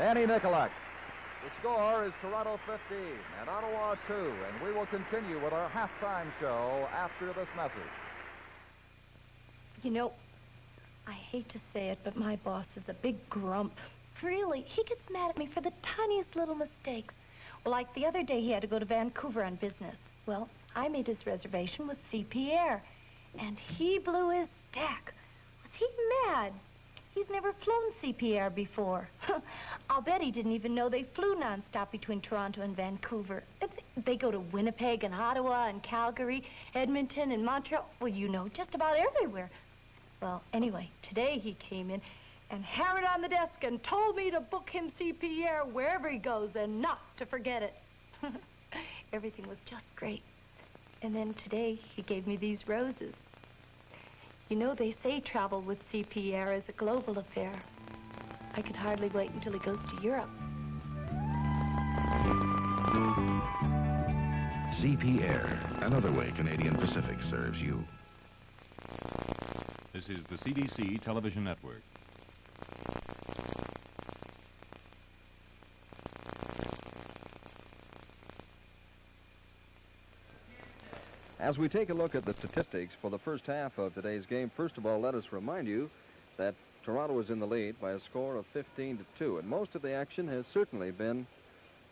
Danny Nicolak. The score is Toronto 15 and Ottawa 2, and we will continue with our halftime show after this message. You know, I hate to say it, but my boss is a big grump. Really, he gets mad at me for the tiniest little mistakes. Well, like the other day, he had to go to Vancouver on business. Well, I made his reservation with CP Air, and he blew his stack. Was he mad? He's never flown CP Air before. I'll bet he didn't even know they flew nonstop between Toronto and Vancouver. They go to Winnipeg and Ottawa and Calgary, Edmonton and Montreal. Well, you know, just about everywhere. Well, anyway, today he came in and hammered on the desk and told me to book him CP Air wherever he goes and not to forget it. Everything was just great. And then today he gave me these roses. You know, they say travel with CP Air is a global affair. I could hardly wait until he goes to Europe. CP Air, another way Canadian Pacific serves you. This is the CBC Television Network. As we take a look at the statistics for the first half of today's game, first of all, let us remind you that Toronto is in the lead by a score of 15-2, and most of the action has certainly been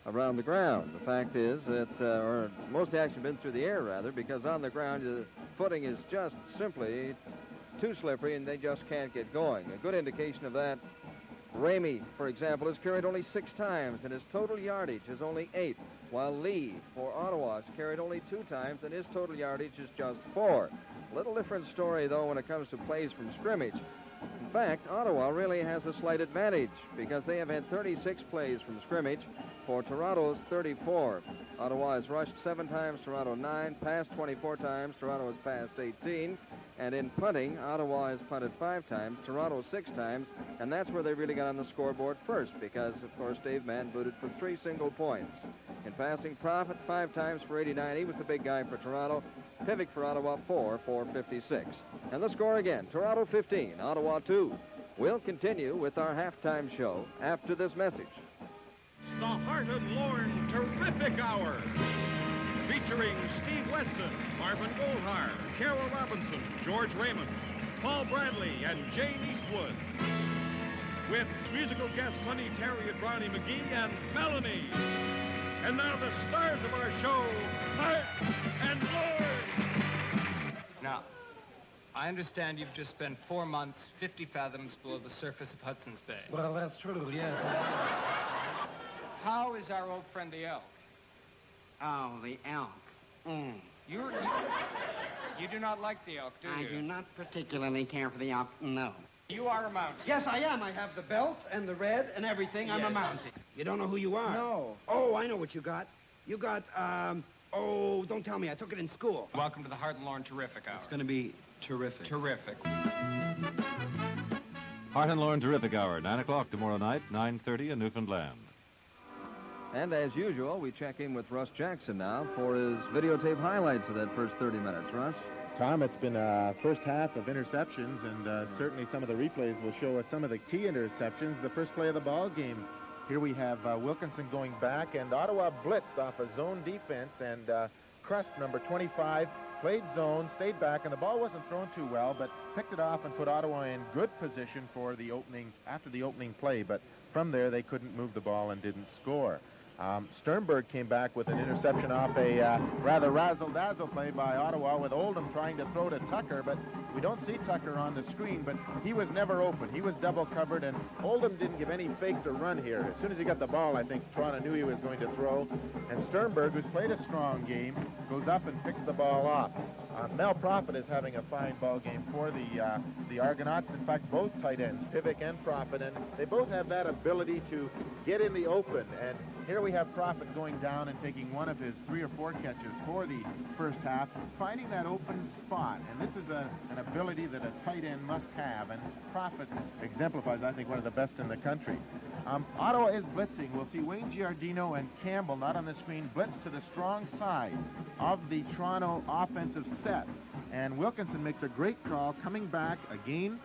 around the ground. The fact is that, or most of the action has been through the air, rather, because on the ground, the footing is just simply too slippery, and they just can't get going. A good indication of that, Ramey, for example, has carried only 6 times, and his total yardage is only 8, while Lee, for Ottawa, has carried only 2 times, and his total yardage is just 4. Little different story, though, when it comes to plays from scrimmage. In fact, Ottawa really has a slight advantage because they have had 36 plays from scrimmage for Toronto's 34. Ottawa has rushed 7 times, Toronto 9, passed 24 times, Toronto has passed 18, and in punting, Ottawa has punted 5 times, Toronto 6 times, and that's where they really got on the scoreboard first because, of course, Dave Mann booted for 3 single points. In passing, Profit 5 times for 89. He was the big guy for Toronto. Pivic for Ottawa 4 for 56. And the score again, Toronto 15, Ottawa 2. We'll continue with our halftime show after this message. The Heart and Lorne Terrific Hour, featuring Steve Weston, Marvin Goldhar, Carol Robinson, George Raymond, Paul Bradley, and Jane Eastwood. With musical guests Sonny Terry and Ronnie McGee and Melanie. And now the stars of our show, Heart and Lorne. Now, I understand you've just spent 4 months 50 fathoms below the surface of Hudson's Bay. Well, that's true, yes. How is our old friend the elk? Oh, the elk. You do not like the elk, do you? I do not particularly care for the elk, no. You are a mountie. Yes, I am. I have the belt and the red and everything. I'm a mountie. You don't know who you are? No. Oh, I know what you got. You got, oh, don't tell me. I took it in school. Welcome to the Heart and Lorne Terrific Hour. It's going to be terrific. Terrific. Heart and Lorne Terrific Hour, 9 o'clock tomorrow night, 9:30 in Newfoundland. And as usual, we check in with Russ Jackson now for his videotape highlights of that first 30 minutes. Russ? Tom, it's been a first half of interceptions, and certainly some of the replays will show us some of the key interceptions. The first play of the ball game, here we have Wilkinson going back, and Ottawa blitzed off a zone defense, and Crust, number 25, played zone, stayed back, and the ball wasn't thrown too well, but picked it off and put Ottawa in good position for the opening, after the opening play, but from there they couldn't move the ball and didn't score. Sternberg came back with an interception off a rather razzle-dazzle play by Ottawa with Oldham trying to throw to Tucker, but we don't see Tucker on the screen, but he was never open. He was double covered, and Oldham didn't give any fake to run here. As soon as he got the ball, I think Toronto knew he was going to throw, and Sternberg, who's played a strong game, goes up and picks the ball off. Mel Profit is having a fine ball game for the Argonauts. In fact, both tight ends, Pivic and Profit, and they both have that ability to get in the open, and here we have Profit going down and taking one of his 3 or 4 catches for the first half, finding that open spot. And this is an ability that a tight end must have, and Profit exemplifies, I think, one of the best in the country. Ottawa is blitzing. We'll see Wayne Giardino and Campbell, not on the screen, blitz to the strong side of the Toronto offensive set. And Wilkinson makes a great call, coming back again.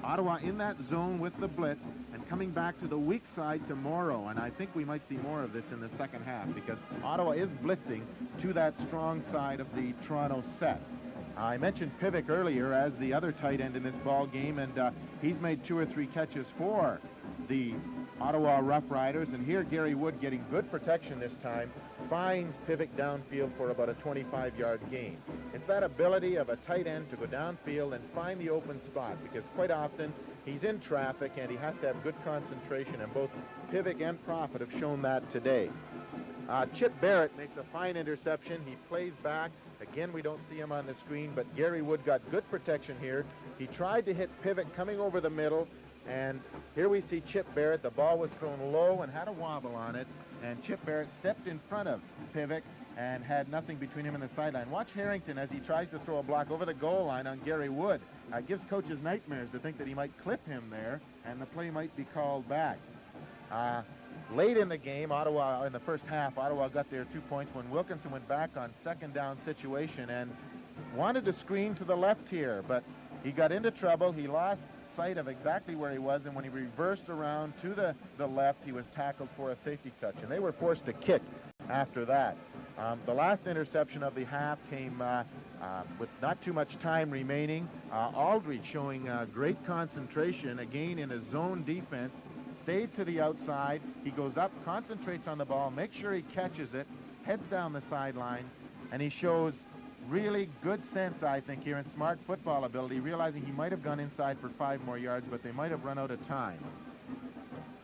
Ottawa in that zone with the blitz, and coming back to the weak side tomorrow, and I think we might see more of this in the second half because Ottawa is blitzing to that strong side of the Toronto set. I mentioned Pivic earlier as the other tight end in this ball game, and he's made 2 or 3 catches for the Ottawa Rough Riders, and here Gary Wood, getting good protection this time, finds Pivic downfield for about a 25-yard gain. It's that ability of a tight end to go downfield and find the open spot, because quite often he's in traffic and he has to have good concentration, and both Pivic and Prophet have shown that today. Chip Barrett makes a fine interception. He plays back. Again, we don't see him on the screen, but Gary Wood got good protection here. He tried to hit Pivic coming over the middle, and here we see Chip Barrett. The ball was thrown low and had a wobble on it, and Chip Barrett stepped in front of Pivic and had nothing between him and the sideline. Watch Harrington as he tries to throw a block over the goal line on Gary Wood. Gives coaches nightmares to think that he might clip him there, and the play might be called back. Late in the game, Ottawa, in the first half, Ottawa got their 2 points when Wilkinson went back on second down situation and wanted to screen to the left here, but he got into trouble. He lost sight of exactly where he was, and when he reversed around to the left, he was tackled for a safety touch, and they were forced to kick after that. The last interception of the half came with not too much time remaining. Aldridge showing great concentration, again in his zone defense, stayed to the outside. He goes up, concentrates on the ball, makes sure he catches it, heads down the sideline, and he shows really good sense, I think, here, and smart football ability, realizing he might have gone inside for 5 more yards, but they might have run out of time.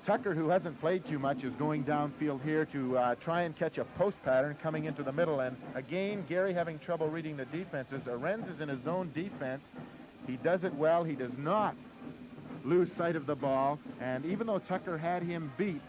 Tucker, who hasn't played too much, is going downfield here to try and catch a post pattern coming into the middle, and again, Gary having trouble reading the defenses. Arenz is in his own defense. He does it well. He does not lose sight of the ball, and even though Tucker had him beat,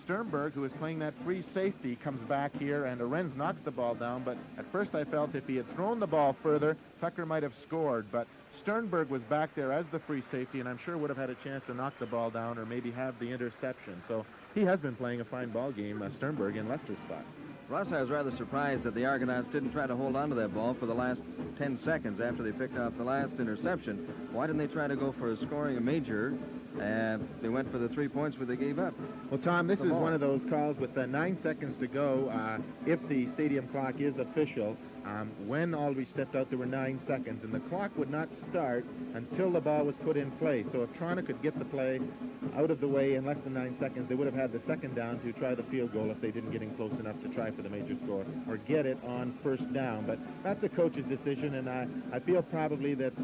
Sternberg, who is playing that free safety, comes back here, and Arenz knocks the ball down, but at first I felt if he had thrown the ball further, Tucker might have scored, but Sternberg was back there as the free safety, and I'm sure would have had a chance to knock the ball down or maybe have the interception. So he has been playing a fine ball game, Sternberg, in Lester's spot. Russ, I was rather surprised that the Argonauts didn't try to hold on to that ball for the last 10 seconds after they picked off the last interception. Why didn't they try to go for scoring a major? And they went for the 3 points, but they gave up. Well, Tom, this is one of those calls with 9 seconds to go. If the stadium clock is official, when Aldridge stepped out, there were 9 seconds, and the clock would not start until the ball was put in play. So if Toronto could get the play out of the way in less than 9 seconds, they would have had the second down to try the field goal if they didn't get in close enough to try for the major score or get it on first down. But that's a coach's decision, and I feel probably that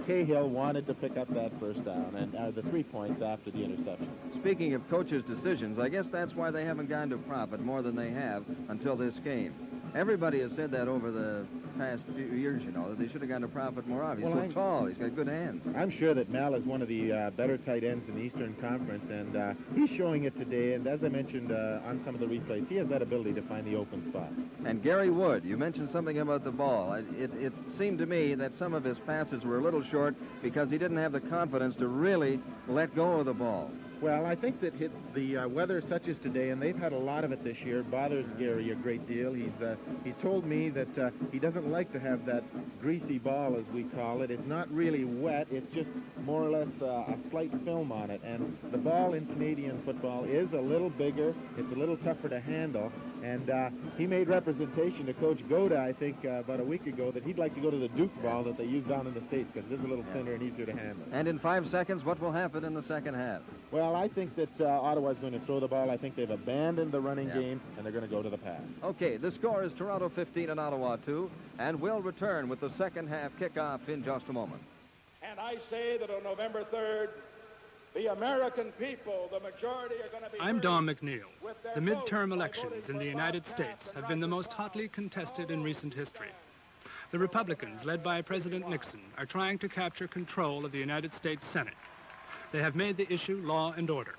Cahill wanted to pick up that first down and the 3 points after the interception. Speaking of coaches' decisions, I guess that's why they haven't gone to Prophet more than they have until this game. Everybody has said that over the past few years, you know, that they should have gone to Prophet more often. He's so tall. He's got good hands. I'm sure that Mal is one of the better tight ends in the Eastern Conference, and he's showing it today. And as I mentioned on some of the replays, he has that ability to find the open spot. And Gary Wood, you mentioned something about the ball. It seemed to me that some of his passes were a little short because he didn't have the confidence to really let go of the ball. Well, I think that the weather such as today, and they've had a lot of it this year, bothers Gary a great deal. He's told me that he doesn't like to have that greasy ball, as we call it. It's not really wet. It's just more or less a slight film on it. And the ball in Canadian football is a little bigger. It's a little tougher to handle. And he made representation to Coach Goda, I think, about a week ago, that he'd like to go to the Duke ball that they use down in the States because it's a little thinner and easier to handle. And in 5 seconds, what will happen in the second half? Well, I think that Ottawa's going to throw the ball. I think they've abandoned the running game, and they're going to go to the pass. Okay, the score is Toronto 15 and Ottawa 2, and we'll return with the second half kickoff in just a moment. And I say that on November 3rd, the American people, the majority, are going to be... I'm Don McNeil. The midterm elections in the United States have been the most hotly contested in recent history. The Republicans, led by President Nixon, are trying to capture control of the United States Senate. They have made the issue law and order.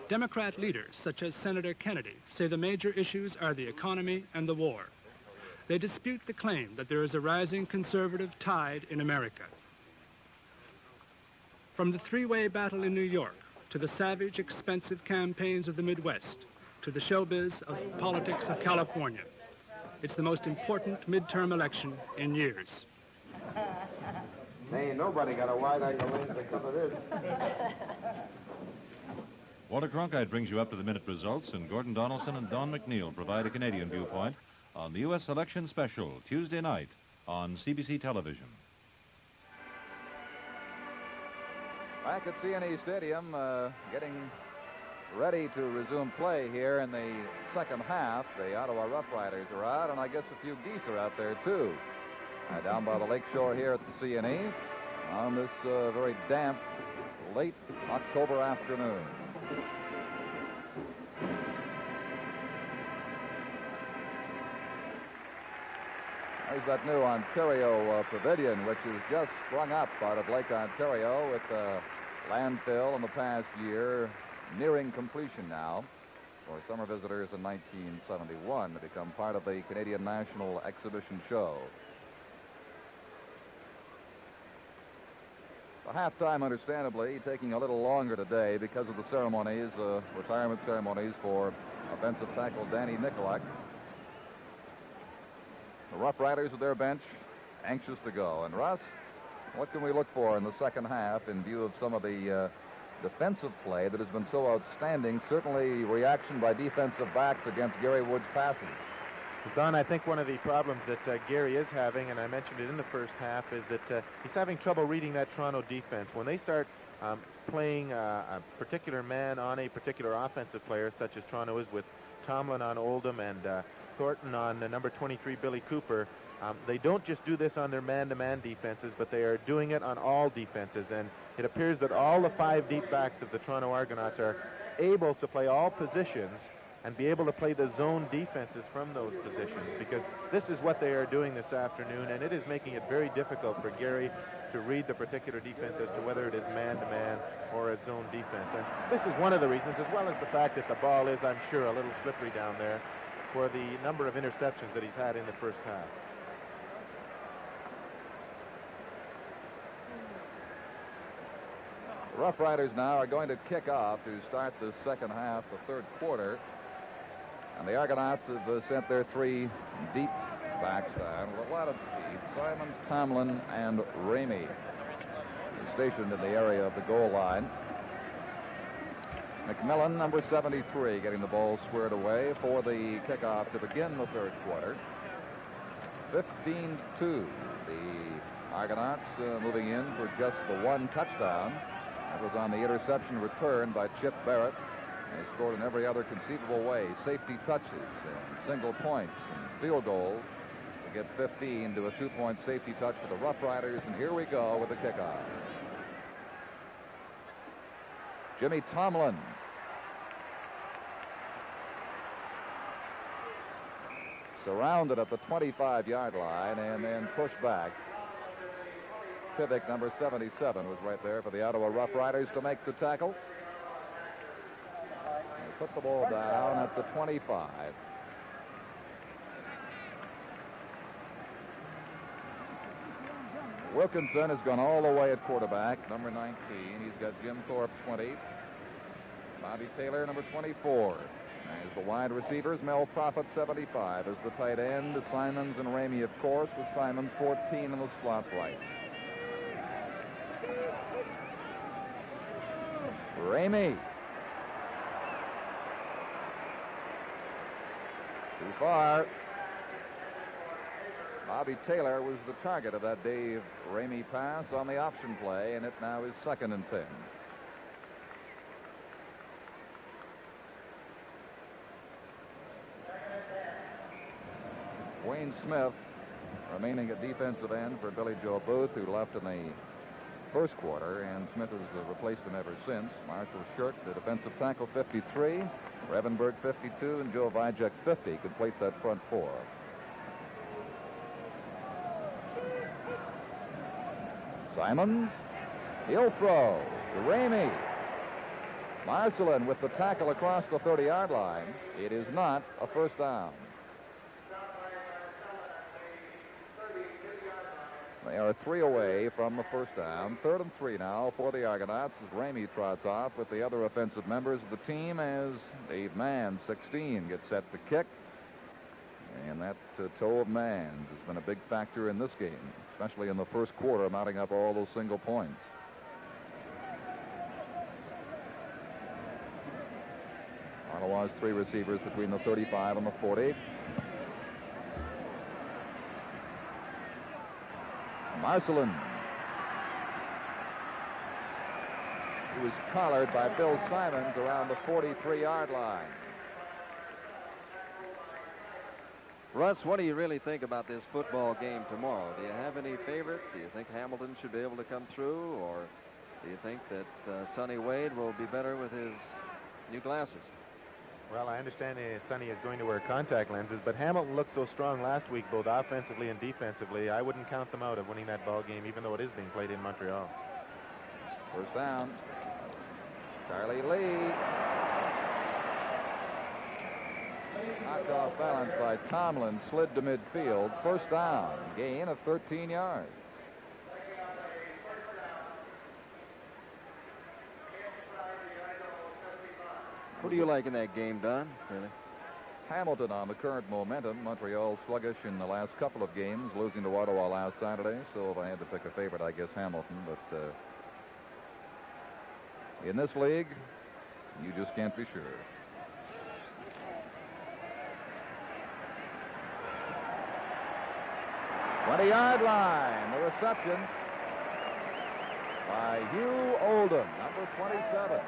Democrat leaders, such as Senator Kennedy, say the major issues are the economy and the war. They dispute the claim that there is a rising conservative tide in America. From the three-way battle in New York, to the savage, expensive campaigns of the Midwest, to the showbiz of politics of California, it's the most important midterm election in years. Ain't nobody got a wide-angle lens to cover this. Walter Cronkite brings you up-to-the-minute results, and Gordon Donaldson and Don McNeil provide a Canadian viewpoint on the U.S. Selection Special, Tuesday night on CBC Television. Back at CNE Stadium, getting ready to resume play here in the second half. The Ottawa Rough Riders are out, and I guess a few geese are out there, too. Down by the lakeshore here at the CNE on this very damp, late October afternoon. There's that new Ontario pavilion, which has just sprung up out of Lake Ontario with landfill in the past year, nearing completion now for summer visitors in 1971 to become part of the Canadian National Exhibition Show. The halftime, understandably, taking a little longer today because of the ceremonies, retirement ceremonies for offensive tackle Danny Nicolak. The Rough Riders with their bench, anxious to go. And Russ, what can we look for in the second half in view of some of the defensive play that has been so outstanding? Certainly reaction by defensive backs against Gary Wood's passes. Don, I think one of the problems that Gary is having, and I mentioned it in the first half, is that he's having trouble reading that Toronto defense. When they start playing a particular man on a particular offensive player, such as Toronto is with Tomlin on Oldham and Thornton on number 23, Billy Cooper, they don't just do this on their man-to-man defenses, but they are doing it on all defenses. And it appears that all the 5 deep backs of the Toronto Argonauts are able to play all positions and be able to play the zone defenses from those positions, because this is what they are doing this afternoon, and it is making it very difficult for Gary to read the particular defense as to whether it is man-to-man or a zone defense. And this is one of the reasons, as well as the fact that the ball is, I'm sure, a little slippery down there, for the number of interceptions that he's had in the first half. Rough Riders now are going to kick off to start the second half, the third quarter. And the Argonauts have sent their 3 deep backs down with a lot of speed. Simons, Tomlin, and Ramey stationed in the area of the goal line. McMillan, number 73, getting the ball squared away for the kickoff to begin the third quarter. 15-2. The Argonauts moving in for just the 1 touchdown. That was on the interception return by Chip Barrett. They scored in every other conceivable way. Safety touches and single points and field goals to get 15 to a 2-point safety touch for the Rough Riders. And here we go with the kickoff. Jimmy Tomlin. Surrounded at the 25-yard line and then pushed back. Pivik, number 77, was right there for the Ottawa Rough Riders to make the tackle. They put the ball down at the 25. Wilkinson has gone all the way at quarterback, number 19. He's got Jim Thorpe, 20. Bobby Taylor, number 24. As the wide receivers, Mel Prophet, 75. As the tight end, Simons and Ramey, of course, with Simons, 14 in the slot right. Ramey. Too far. Bobby Taylor was the target of that Dave Ramey pass on the option play, and it now is 2nd and 10. Wayne Smith remaining at defensive end for Billy Joe Booth, who left in the first quarter, and Smith has replaced him ever since. Marshall Shirk, the defensive tackle, 53. Revenberg, 52, and Joe Vajek, 50, complete that front 4. Simons, he'll throw to Ramey. Marcelin with the tackle across the 30-yard line. It is not a first down. They are 3 away from the first down. 3rd and 3 now for the Argonauts as Ramey trots off with the other offensive members of the team as Dave Mann, 16, gets set to kick. And that toe of Mann's has been a big factor in this game, especially in the first quarter, mounting up all those single points. Ottawa's 3 receivers between the 35 and the 40. Marcelin. He was collared by Bill Simons around the 43-yard line. Russ, what do you really think about this football game tomorrow? Do you have any favorite? Do you think Hamilton should be able to come through, or do you think that Sonny Wade will be better with his new glasses? Well, I understand Sonny is going to wear contact lenses, but Hamilton looked so strong last week, both offensively and defensively. I wouldn't count them out of winning that ball game, even though it is being played in Montreal. First down. Charlie Lee. Knocked off balance by Tomlin, slid to midfield. First down, gain of 13 yards. Who do you like in that game, Don? Really? Hamilton on the current momentum. Montreal sluggish in the last couple of games, losing to Ottawa last Saturday. So if I had to pick a favorite, I guess Hamilton. But in this league, you just can't be sure. Twenty-yard line. The reception by Hugh Oldham, number 27.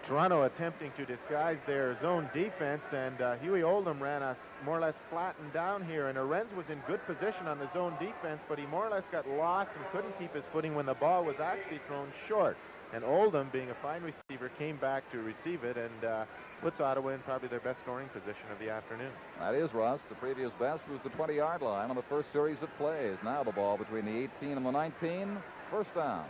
Toronto attempting to disguise their zone defense, and Huey Oldham ran us more or less flattened down here, and Arendz was in good position on the zone defense, but he more or less got lost and couldn't keep his footing when the ball was actually thrown short. And Oldham, being a fine receiver, came back to receive it and puts Ottawa in probably their best scoring position of the afternoon. That is, Russ. The previous best was the 20-yard line on the first series of plays. Now the ball between the 18 and the 19. First down.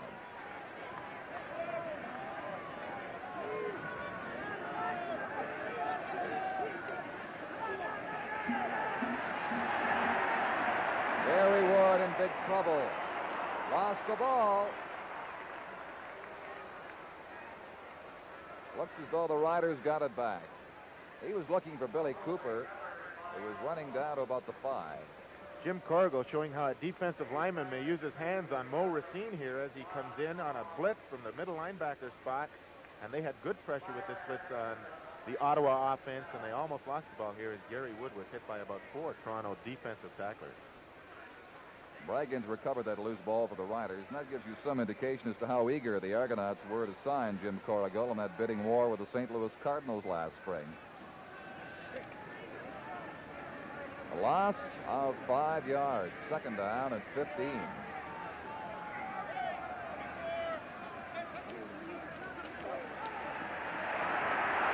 Gary Wood in big trouble. Lost the ball. Looks as though the Riders got it back. He was looking for Billy Cooper. He was running down to about the 5. Jim Corrigal showing how a defensive lineman may use his hands on Mo Racine here as he comes in on a blitz from the middle linebacker spot. And they had good pressure with this blitz on the Ottawa offense, and they almost lost the ball here as Gary Wood was hit by about 4 Toronto defensive tacklers. Braggins recovered that loose ball for the Riders, and that gives you some indication as to how eager the Argonauts were to sign Jim Corrigal in that bidding war with the St. Louis Cardinals last spring. A loss of 5 yards. Second down at 15.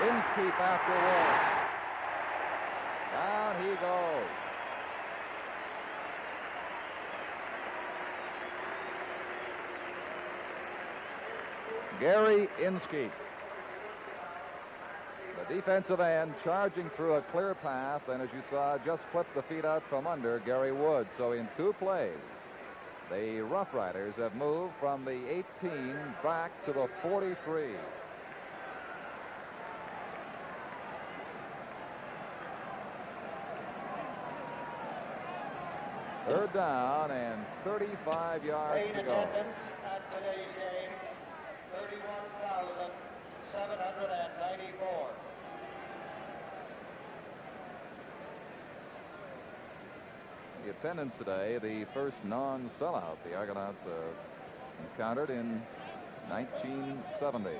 Inskeep after Wolf. Down he goes. Gary Inskeep. The defensive end charging through a clear path, and as you saw, just flipped the feet out from under Gary Wood. So in 2 plays, the Rough Riders have moved from the 18 back to the 43. Third down and 35 yards to go. At today's game, 31,794. The attendance today, the first non-sellout the Argonauts encountered in 1970.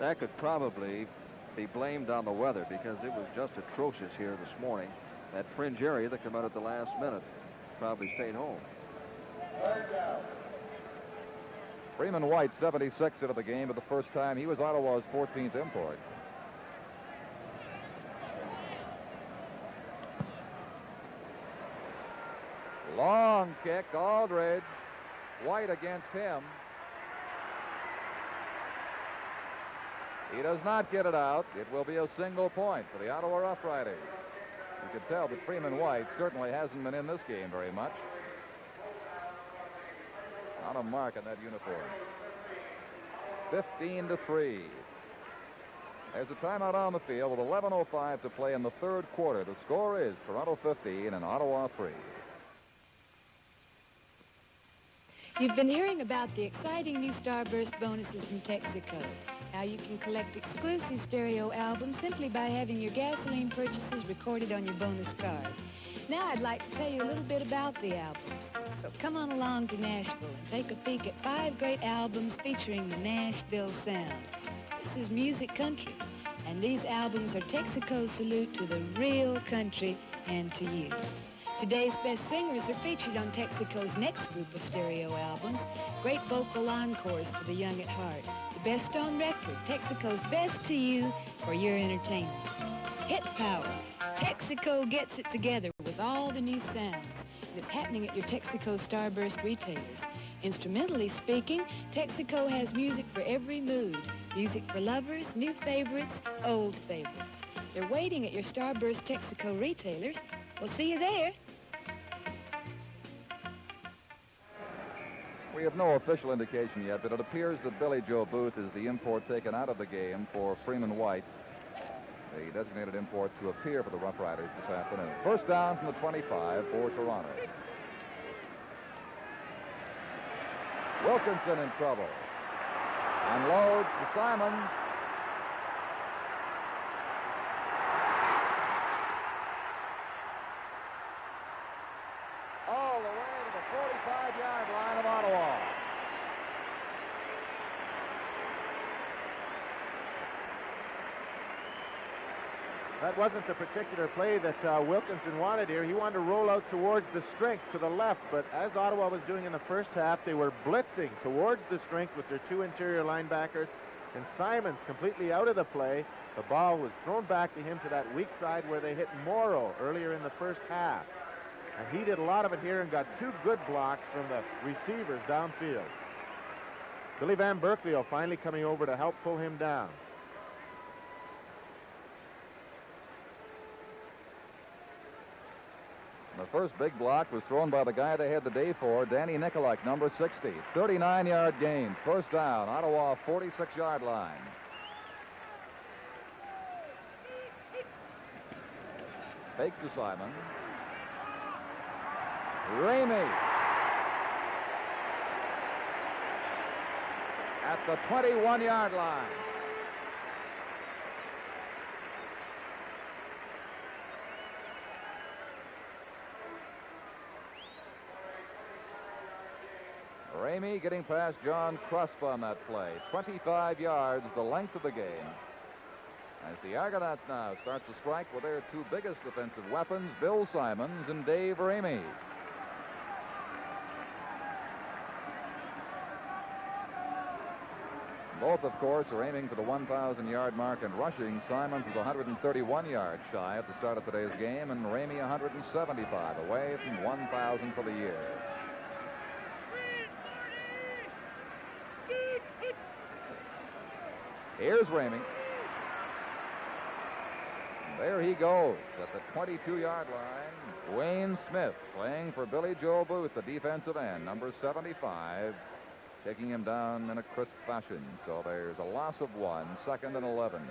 That could probably be blamed on the weather because it was just atrocious here this morning. That fringe area that came out at the last minute probably stayed home. Freeman White, 76 into the game for the first time. He was Ottawa's 14th import. Long kick, Aldridge. White against him. He does not get it out. It will be a single point for the Ottawa Rough Riders. You can tell that Freeman White certainly hasn't been in this game very much. On a mark on that uniform. 15-3. There's a timeout on the field with 11:05 to play in the third quarter. The score is Toronto 15 and Ottawa 3. You've been hearing about the exciting new Starburst bonuses from Texaco. How you can collect exclusive stereo albums simply by having your gasoline purchases recorded on your bonus card. Now I'd like to tell you a little bit about the albums. So come on along to Nashville and take a peek at 5 great albums featuring the Nashville sound. This is music country, and these albums are Texaco's salute to the real country and to you. Today's best singers are featured on Texaco's next group of stereo albums, great vocal encores for the young at heart. The best on record, Texaco's best to you for your entertainment. Hit Power. Texaco gets it together with all the new sounds. And it's happening at your Texaco Starburst retailers. Instrumentally speaking, Texaco has music for every mood. Music for lovers, new favorites, old favorites. They're waiting at your Starburst Texaco retailers. We'll see you there. We have no official indication yet, but it appears that Billy Joe Booth is the import taken out of the game for Freeman White, the designated import to appear for the Rough Riders this afternoon. First down from the 25 for Toronto. Wilkinson in trouble. Unloads to Simons. All the way to the 45-yard line of Ottawa. That wasn't the particular play that Wilkinson wanted here. He wanted to roll out towards the strength to the left, but as Ottawa was doing in the first half, they were blitzing towards the strength with their 2 interior linebackers, and Simons completely out of the play. The ball was thrown back to him to that weak side where they hit Morrow earlier in the first half. And he did a lot of it here and got 2 good blocks from the receivers downfield. Billy Van Berkeley finally coming over to help pull him down. The first big block was thrown by the guy they had the day for, Danny Nikolak, number 60. 39-yard gain. First down, Ottawa 46-yard line. Fake to Simon. Ramey at the 21-yard line. Ramey getting past John Crusp on that play. 25 yards, the length of the game. As the Argonauts now start to strike with their 2 biggest defensive weapons, Bill Simons and Dave Ramey. Both, of course, are aiming for the 1,000-yard mark in rushing. Simons was 131 yards shy at the start of today's game, and Ramey 175, away from 1,000 for the year. Here's Ramey. There he goes at the 22-yard line. Wayne Smith playing for Billy Joe Booth, the defensive end, number 75, taking him down in a crisp fashion. So there's a loss of 1, 2nd and 11.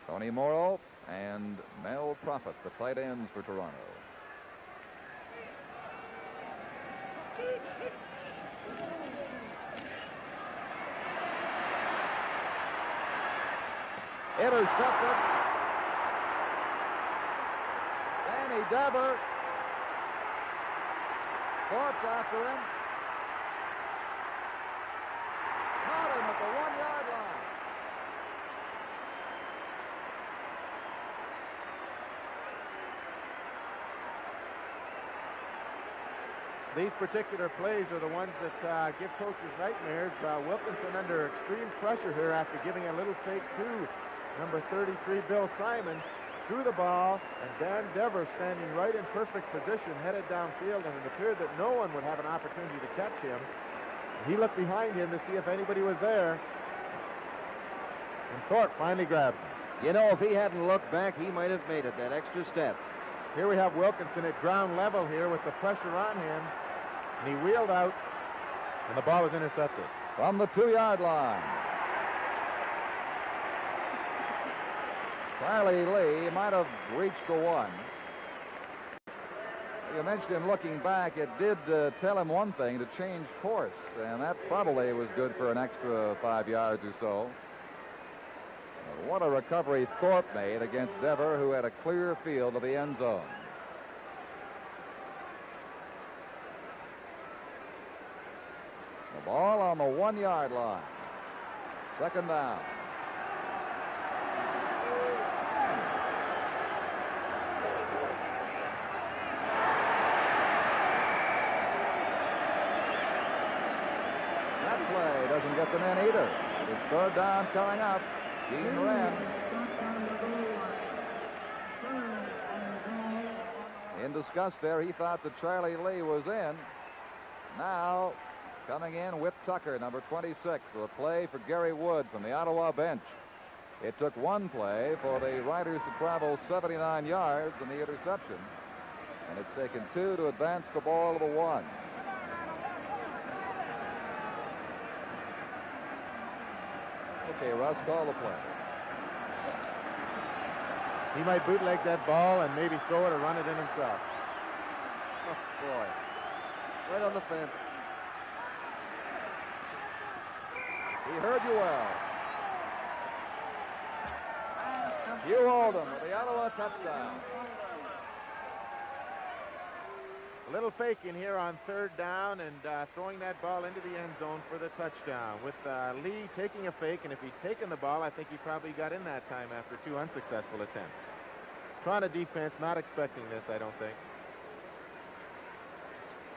Tony Morrow and Mel Prophet, the tight ends for Toronto. Intercepted. Danny Dever. Forbes after him. Caught him at the 1-yard line. These particular plays are the ones that give coaches nightmares. Wilkinson under extreme pressure here after giving a little fake to number 33, Bill Simon, threw the ball, and Dan Dever standing right in perfect position, headed downfield, and it appeared that no one would have an opportunity to catch him. He looked behind him to see if anybody was there, and Thorpe finally grabbed him. You know, if he hadn't looked back, he might have made it that extra step. Here we have Wilkinson at ground level here with the pressure on him, and he wheeled out, and the ball was intercepted. from the 2-yard line. Charlie Lee might have reached the 1. You mentioned him looking back. It did tell him one thing, to change course, and that probably was good for an extra 5 yards or so. What a recovery Thorpe made against Dever, who had a clear field of the end zone. The ball on the 1-yard line. Second down. Doesn't get them in either. It's third down coming up. Gene Wren. In disgust there, he thought that Charlie Lee was in. Now, coming in, Whip Tucker, number 26, with a play for Gary Wood from the Ottawa bench. It took one play for the Riders to travel 79 yards in the interception, and it's taken 2 to advance the ball to the 1. Okay, Russ, call the play. He might bootleg that ball and maybe throw it or run it in himself. Oh, boy. Right on the fence. He heard you well. Hugh Oldham with the Ottawa touchdown. A little fake in here on third down and throwing that ball into the end zone for the touchdown. With Lee taking a fake, and if he'd taken the ball, I think he probably got in that time after 2 unsuccessful attempts. Toronto defense not expecting this, I don't think.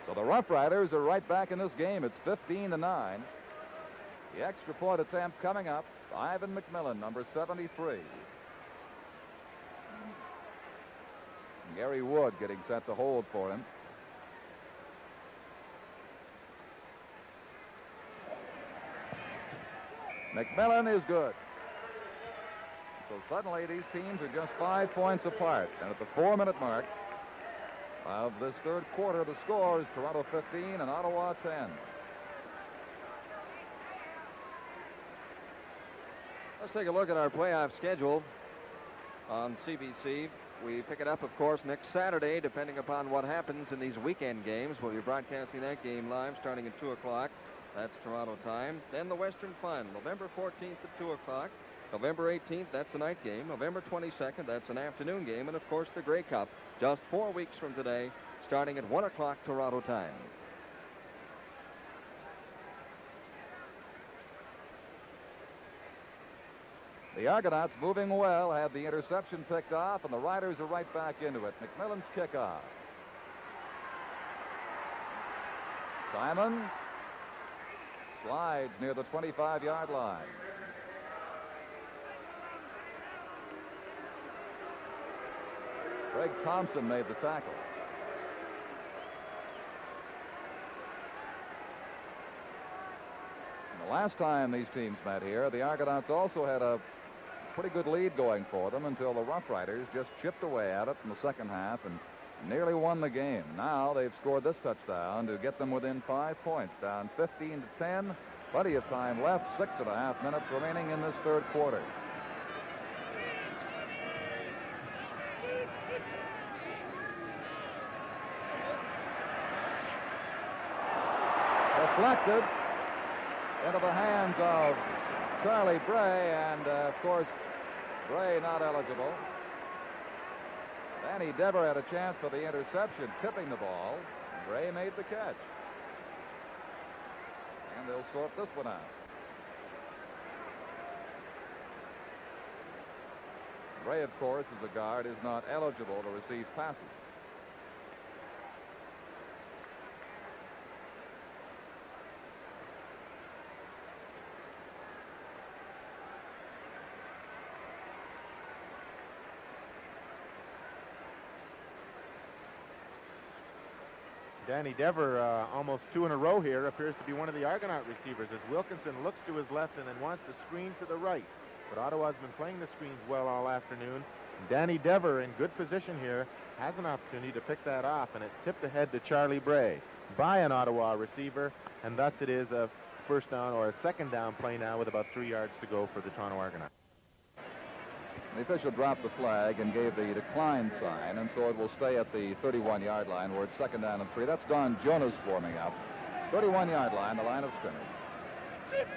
So the Rough Riders are right back in this game. It's 15-9. The extra point attempt coming up. Ivan McMillan, number 73. Gary Wood getting set to hold for him. McMillan is good. So suddenly these teams are just 5 points apart. And at the 4-minute mark of this third quarter, the score is Toronto 15 and Ottawa 10. Let's take a look at our playoff schedule on CBC. We pick it up, of course, next Saturday, depending upon what happens in these weekend games. We'll be broadcasting that game live starting at 2 o'clock. That's Toronto time. Then the Western Final, November 14th at 2 o'clock. November 18th, that's a night game. November 22nd, that's an afternoon game. And, of course, the Grey Cup, just 4 weeks from today, starting at 1 o'clock Toronto time. The Argonauts moving well, had the interception picked off, and the Riders are right back into it. McMillan's kickoff. Simon slides near the 25-yard line. Greg Thompson made the tackle. And the last time these teams met here, the Argonauts also had a pretty good lead going for them until the Rough Riders just chipped away at it in the second half and nearly won the game. Now they've scored this touchdown to get them within 5 points, down 15-10. Plenty of time left, 6.5 minutes remaining in this third quarter. Deflected into the hands of Charlie Bray, and of course, Bray not eligible. Danny Dever had a chance for the interception, tipping the ball. Bray made the catch. And they'll sort this one out. Bray, of course, as a guard, is not eligible to receive passes. Danny Dever, almost 2 in a row here, appears to be one of the Argonaut receivers as Wilkinson looks to his left and then wants to screen to the right. But Ottawa's been playing the screens well all afternoon. Danny Dever, in good position here, has an opportunity to pick that off, and it's tipped ahead to Charlie Bray by an Ottawa receiver, and thus it is a first down or a second down play now with about 3 yards to go for the Toronto Argonauts. The official dropped the flag and gave the decline sign, and so it will stay at the 31-yard line where it's second down and 3. That's Don Jonas warming up. 31-yard line, the line of scrimmage.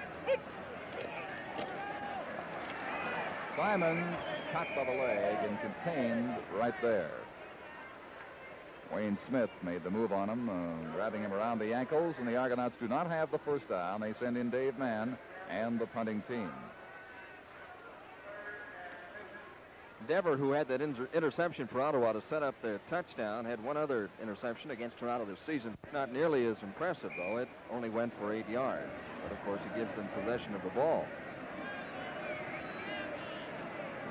Simons caught by the leg and contained right there. Wayne Smith made the move on him, grabbing him around the ankles, and the Argonauts do not have the first down. They send in Dave Mann and the punting team. Dever, who had that interception for Ottawa to set up their touchdown, had one other interception against Toronto this season. Not nearly as impressive, though. It only went for 8 yards. But, of course, it gives them possession of the ball.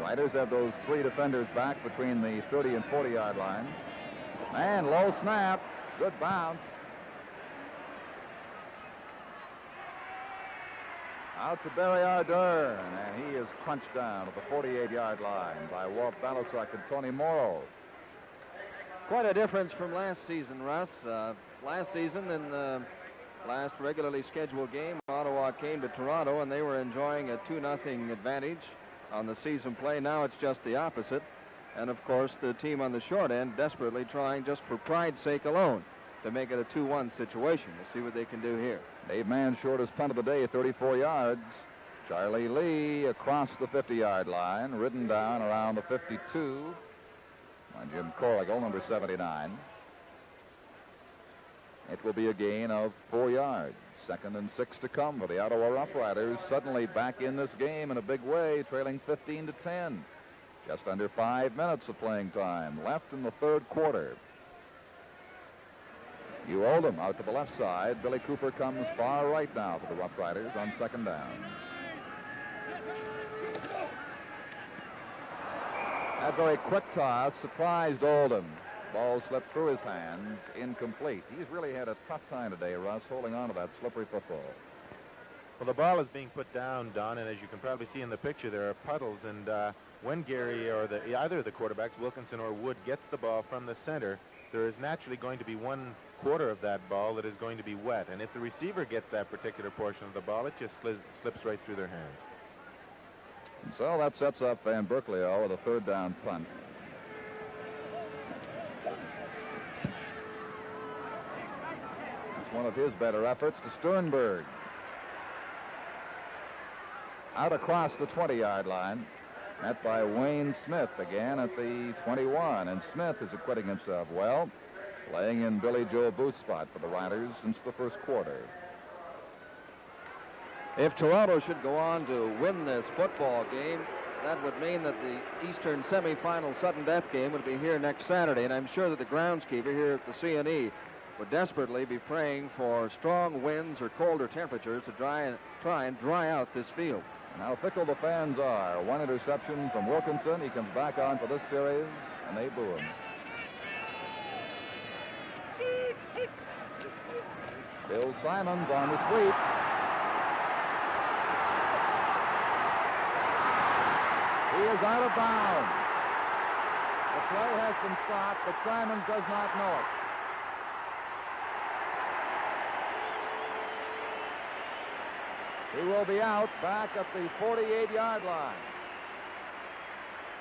Riders have those 3 defenders back between the 30 and 40-yard lines. And low snap. Good bounce. Out to Barry Ardern, and he is crunched down at the 48-yard line by Walt Balasuk and Tony Morrow. Quite a difference from last season, Russ. Last season, in the last regularly scheduled game, Ottawa came to Toronto, and they were enjoying a 2-0 advantage on the season play. Now it's just the opposite. And, of course, the team on the short end desperately trying, just for pride's sake alone, to make it a 2-1 situation. We'll see what they can do here. Dave Mann, shortest punt of the day, 34 yards. Charlie Lee across the 50-yard line, ridden down around the 52 by Jim Corrigal, number 79. It will be a gain of 4 yards. 2nd and 6 to come for the Ottawa Rough Riders, suddenly back in this game in a big way, trailing 15-10. Just under 5 minutes of playing time left in the third quarter. You Oldham out to the left side. Billy Cooper comes far right now for the Rough Riders on second down. That very quick toss surprised Oldham. Ball slipped through his hands, incomplete. He's really had a tough time today, Russ, holding on to that slippery football. Well, the ball is being put down, Don, and as you can probably see in the picture, there are puddles, and when Gary or either of the quarterbacks, Wilkinson or Wood, gets the ball from the center, there is naturally going to be 1/4 of that ball that is going to be wet, and if the receiver gets that particular portion of the ball, it just slips right through their hands. And so that sets up Van Berkeley with a third down punt. It's one of his better efforts to Sternberg. Out across the 20-yard line. Met by Wayne Smith again at the 21. And Smith is acquitting himself well, playing in Billy Joe Booth's spot for the Riders since the first quarter. If Toronto should go on to win this football game, that would mean that the Eastern semifinal sudden death game would be here next Saturday. And I'm sure that the groundskeeper here at the CNE would desperately be praying for strong winds or colder temperatures to try and dry out this field. And how fickle the fans are. One interception from Wilkinson. He comes back on for this series, and they boo him. Bill Simons on the sweep. He is out of bounds. The play has been stopped, but Simons does not know it. He will be out back at the 48-yard line.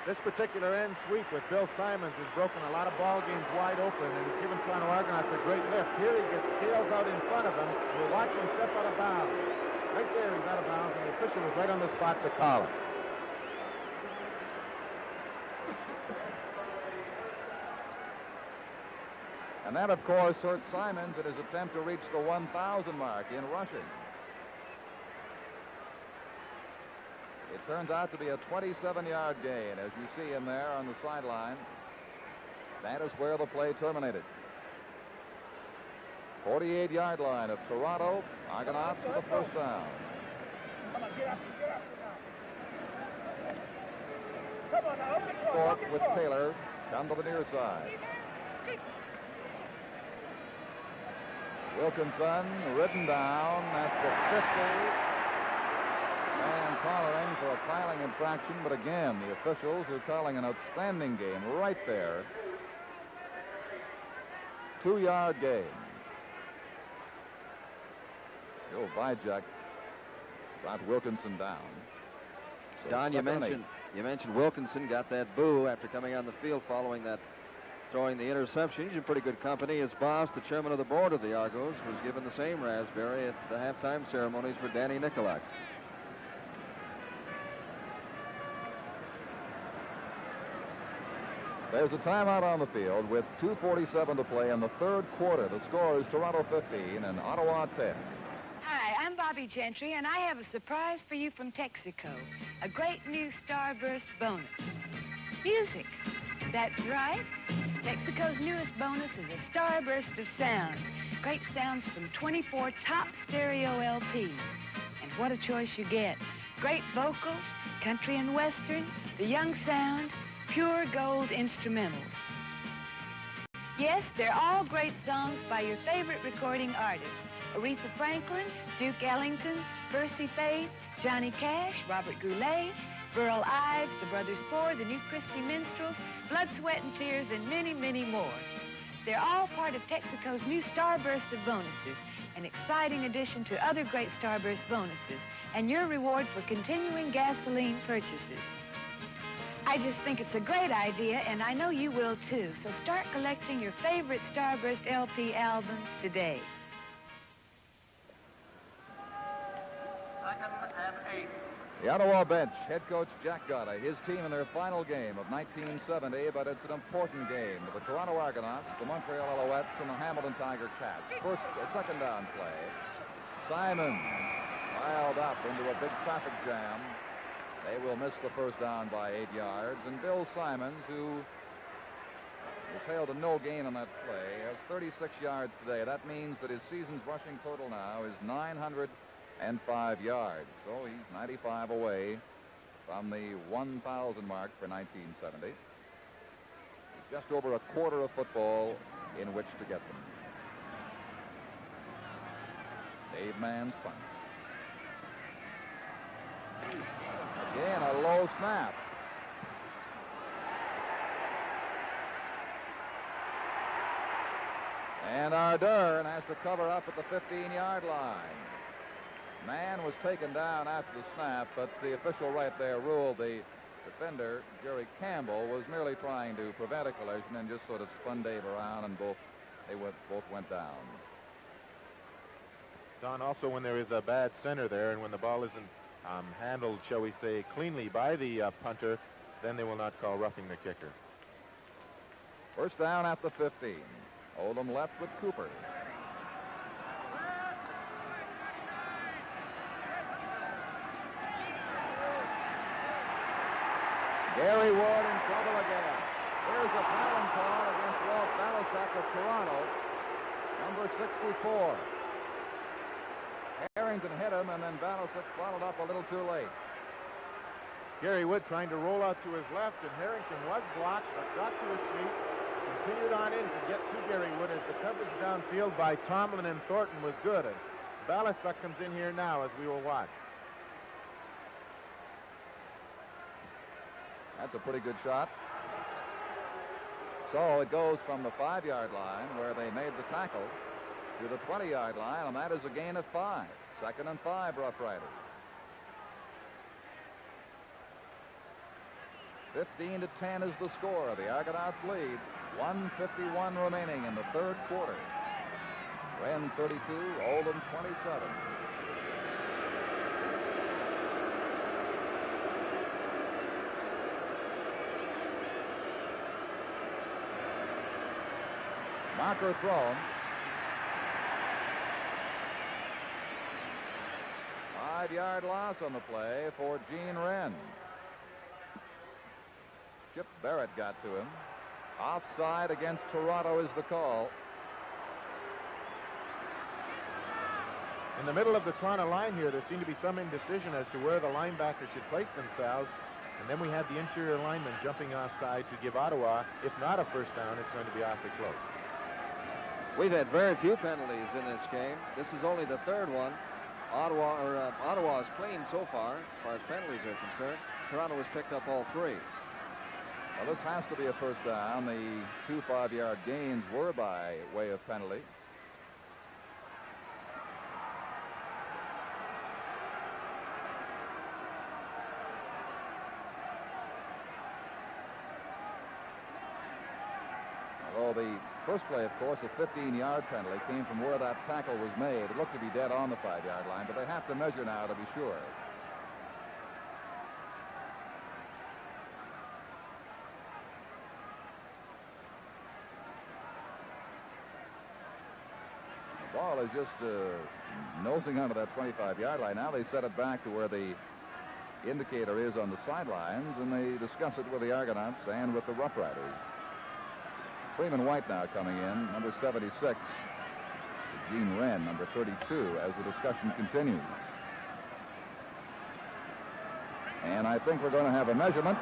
This particular end sweep with Bill Simons has broken a lot of ball games wide open and has given Toronto Argonauts a great lift. Here he gets scales out in front of him. We'll watch him step out of bounds. Right there he's out of bounds, and the official was right on the spot to call him. And that, of course, hurt Simons in his attempt to reach the 1,000 mark in rushing. It turns out to be a 27-yard gain, as you see him there on the sideline. That is where the play terminated. 48-yard line of Toronto. Argonauts with the first down. Thorpe with Taylor come to the near side. Wilkinson ridden down at the 50. And hollering for a piling infraction, but again, the officials are calling an outstanding game right there. 2-yard gain. Bill Joe Vijek brought Wilkinson down. So Don, you mentioned Wilkinson got that boo after coming on the field following that throwing the interception. He's in pretty good company. His boss, the chairman of the board of the Argos, was given the same raspberry at the halftime ceremonies for Danny Nicolak. There's a timeout on the field with 2:47 to play in the third quarter. The score is Toronto 15 and Ottawa 10. Hi, I'm Bobby Gentry, and I have a surprise for you from Texaco. A great new Starburst bonus. Music. That's right. Texaco's newest bonus is a starburst of sound. Great sounds from 24 top stereo LPs. And what a choice you get. Great vocals, country and western, the young sound, pure gold instrumentals. Yes, they're all great songs by your favorite recording artists. Aretha Franklin, Duke Ellington, Percy Faith, Johnny Cash, Robert Goulet, Burl Ives, the Brothers Ford, the New Christie Minstrels, Blood, Sweat, and Tears, and many, many more. They're all part of Texaco's new Starburst of bonuses, an exciting addition to other great Starburst bonuses, and your reward for continuing gasoline purchases. I just think it's a great idea, and I know you will too, so start collecting your favorite Starburst LP albums today. The Ottawa bench, head coach Jack Gotta, his team in their final game of 1970, but it's an important game. The Toronto Argonauts, the Montreal Alouettes, and the Hamilton Tiger Cats. Second down play. Simon piled up into a big traffic jam. They will miss the first down by 8 yards. And Bill Simons, who was held to no gain on that play, has 36 yards today. That means that his season's rushing total now is 905 yards. So he's 95 away from the 1,000 mark for 1970. Just over a quarter of football in which to get them. Dave Mann's punt. Again, a low snap. And Ardern has to cover up at the 15-yard line. Mann was taken down after the snap, but the official right there ruled the defender, Jerry Campbell, was merely trying to prevent a collision and just sort of spun Dave around, and both went down. Don, also when there is a bad center there and when the ball isn't handled, shall we say, cleanly by the punter, then they will not call roughing the kicker. First down at the 15. Oldham left with Cooper. Gary Wood in trouble again. Here's a fouling call against Walt Balasek of Toronto, number 64. Harrington hit him, and then Balasek followed up a little too late. Gary Wood trying to roll out to his left, and Harrington was blocked, but got to his feet, continued on in to get to Gary Wood as the coverage downfield by Tomlin and Thornton was good. And Balasek comes in here now as we will watch. That's a pretty good shot. So it goes from the 5-yard line where they made the tackle to the 20-yard line, and that is a gain of 5. 2nd and 5, Rough Riders. 15-10 is the score. The Argonauts lead. 1:51 remaining in the third quarter. Wren 32, Oldham 27. Marker thrown. 5-yard loss on the play for Gene Wren. Chip Barrett got to him. Offside against Toronto is the call. In the middle of the Toronto line here, there seemed to be some indecision as to where the linebackers should place themselves. And then we had the interior lineman jumping offside to give Ottawa, if not a first down, it's going to be awfully close. We've had very few penalties in this game. This is only the third one. Ottawa is clean so far as penalties are concerned. Toronto has picked up all 3. Well, this has to be a first down. The 2 5-yard gains were by way of penalty. the first play, of course, a 15-yard penalty came from where that tackle was made. It looked to be dead on the 5-yard line, but they have to measure now to be sure. The ball is just nosing onto that 25-yard line. Now they set it back to where the indicator is on the sidelines, and they discuss it with the Argonauts and with the Rough Riders. Freeman White now coming in, number 76. Gene Wren, number 32, as the discussion continues. And I think we're going to have a measurement.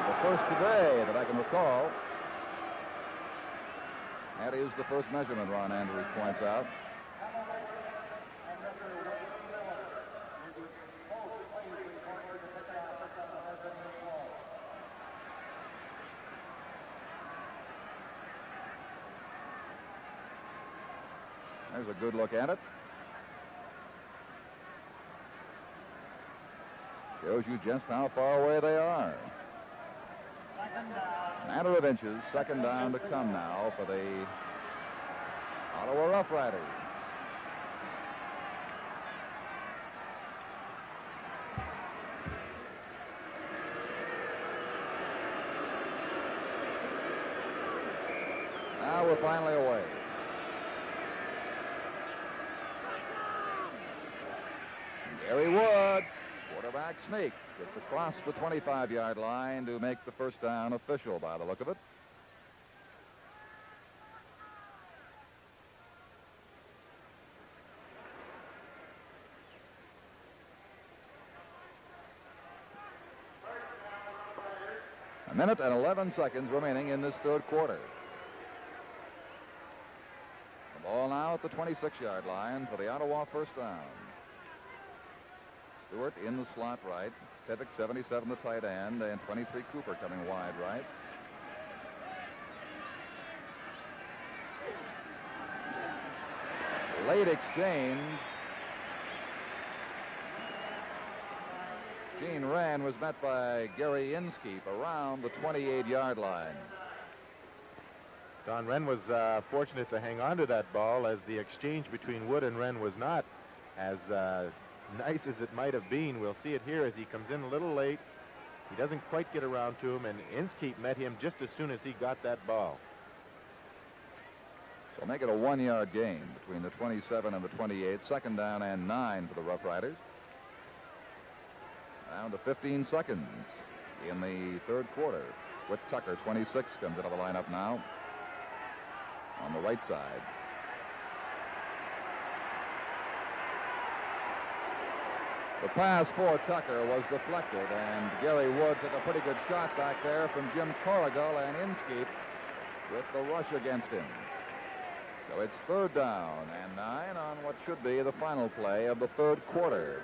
The first today that I can recall. That is the first measurement, Ron Andrews points out. There's a good look at it. Shows you just how far away they are. Matter of inches, second down to come now for the Ottawa Rough Riders. Now we're finally away. Gary Wood, quarterback sneak, gets across the 25-yard line to make the first down official by the look of it. A minute and 11 seconds remaining in this third quarter. The ball now at the 26-yard line for the Ottawa first down. Stewart in the slot right. Pivik, 77, the tight end, and 23, Cooper coming wide right. Late exchange. Gene Wren was met by Gary Inskeep around the 28-yard line. Don Wren was fortunate to hang on to that ball, as the exchange between Wood and Wren was not as nice as it might have been. We'll see it here as he comes in a little late. He doesn't quite get around to him, and Inskeep met him just as soon as he got that ball. So make it a 1-yard gain between the 27 and the 28. Second down and 9 for the Rough Riders. Down to 15 seconds in the third quarter. With Tucker, 26, comes into the lineup now on the right side. The pass for Tucker was deflected, and Gary Wood took a pretty good shot back there from Jim Corrigal, and Inskeep with the rush against him. So it's third down and 9 on what should be the final play of the third quarter.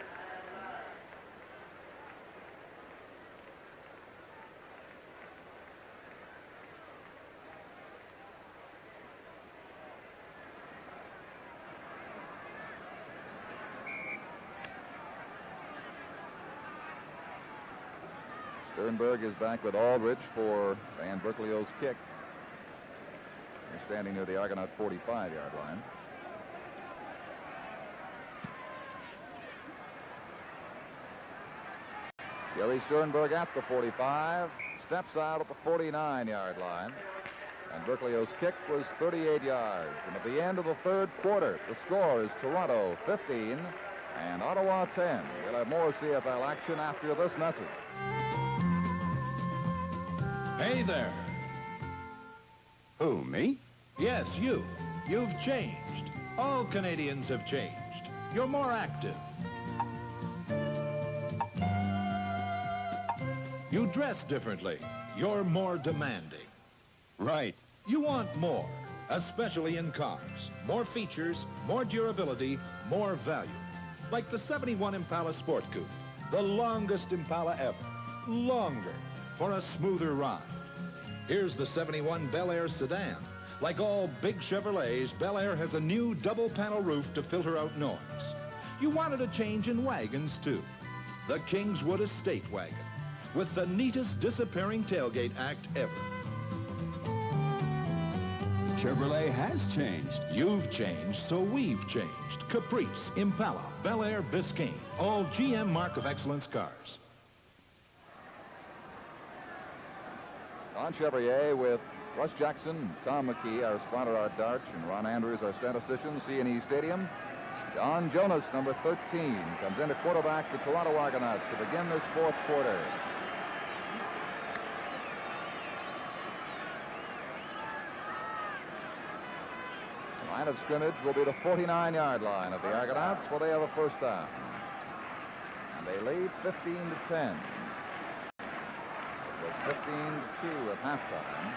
Sternberg is back with Aldridge for Van Berkelio's kick. They're standing near the Argonaut 45-yard line. Gary Sternberg at the 45, steps out at the 49-yard line. And Berkelio's kick was 38 yards. And at the end of the third quarter, the score is Toronto 15 and Ottawa 10. We'll have more CFL action after this message. Hey there. Who, me? Yes, you. You've changed. All Canadians have changed. You're more active. You dress differently. You're more demanding. Right. You want more, especially in cars. More features, more durability, more value. Like the 71 Impala Sport Coupe, the longest Impala ever. Longer, for a smoother ride. Here's the 71 Bel Air sedan. Like all big Chevrolets, Bel Air has a new double-panel roof to filter out noise. You wanted a change in wagons, too. The Kingswood Estate Wagon. with the neatest disappearing tailgate act ever. Chevrolet has changed. You've changed, so we've changed. Caprice, Impala, Bel Air, Biscayne, all GM Mark of Excellence cars. Don Chevrier with Russ Jackson, Tom McKee, our spotter, Art Darch, and Ron Andrews, our statistician, C&E Stadium. Don Jonas, number 13, comes in to quarterback the Toronto Argonauts to begin this fourth quarter. The line of scrimmage will be the 49-yard line of the Argonauts, where they have a first down. And they lead 15-10. It was 15-2 at halftime.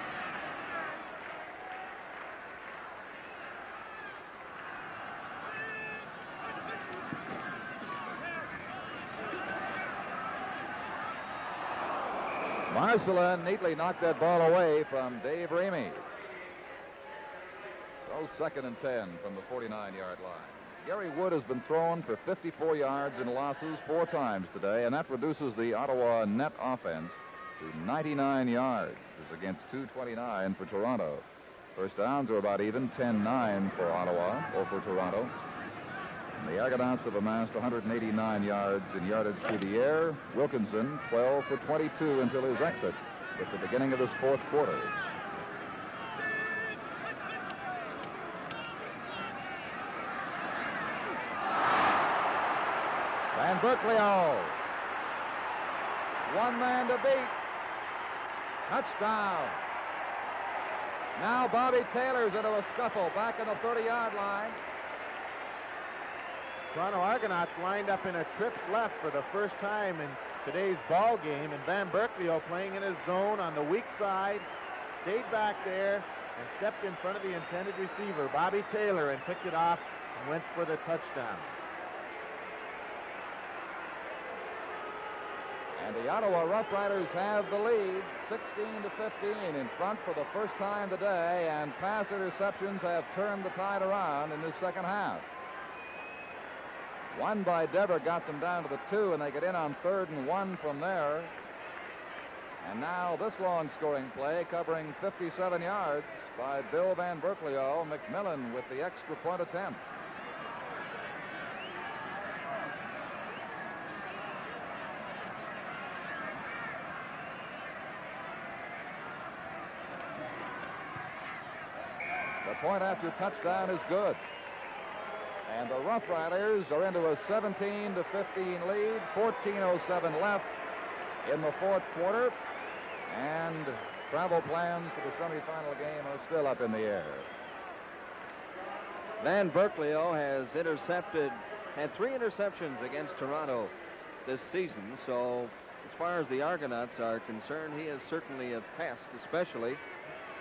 Marcelin neatly knocked that ball away from Dave Ramey. So 2nd and 10 from the 49-yard line. Gary Wood has been thrown for 54 yards in losses 4 times today, and that reduces the Ottawa net offense to 99 yards against 229 for Toronto. First downs are about even, 10-9 for Ottawa or for Toronto. And the Argonauts have amassed 189 yards in yardage through the air. Wilkinson, 12 for 22 until his exit at the beginning of this fourth quarter. Van Berkeley, one man to beat. Touchdown. Now Bobby Taylor's into a scuffle back in the 30-yard line. Toronto Argonauts lined up in a trips left for the first time in today's ball game, and Van Berkeley playing in his zone on the weak side, stayed back there and stepped in front of the intended receiver, Bobby Taylor, and picked it off and went for the touchdown. And the Ottawa Rough Riders have the lead, 16-15 in front for the first time today, and pass interceptions have turned the tide around in this second half. One by Dever got them down to the 2, and they get in on 3rd and 1 from there. And now this long scoring play covering 57 yards by Bill Van Berkeley. McMillan with the extra point attempt. The point after touchdown is good. And the Rough Riders are into a 17-15 lead, 14:07 left in the fourth quarter, and travel plans for the semifinal game are still up in the air. Van Berkeley has had 3 interceptions against Toronto this season, so as far as the Argonauts are concerned, he is certainly a pest, especially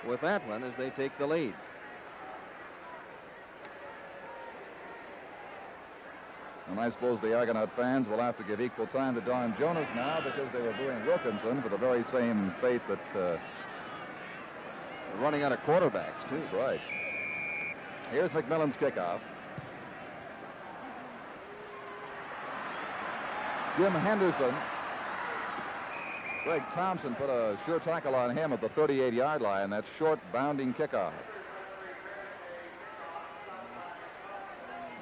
with that one as they take the lead. And I suppose the Argonaut fans will have to give equal time to Don Jonas now, because they were booing Wilkinson for the very same fate that they're running out of quarterbacks, too. That's right. Here's McMillan's kickoff. Jim Henderson. Greg Thompson put a sure tackle on him at the 38-yard line. That short bounding kickoff.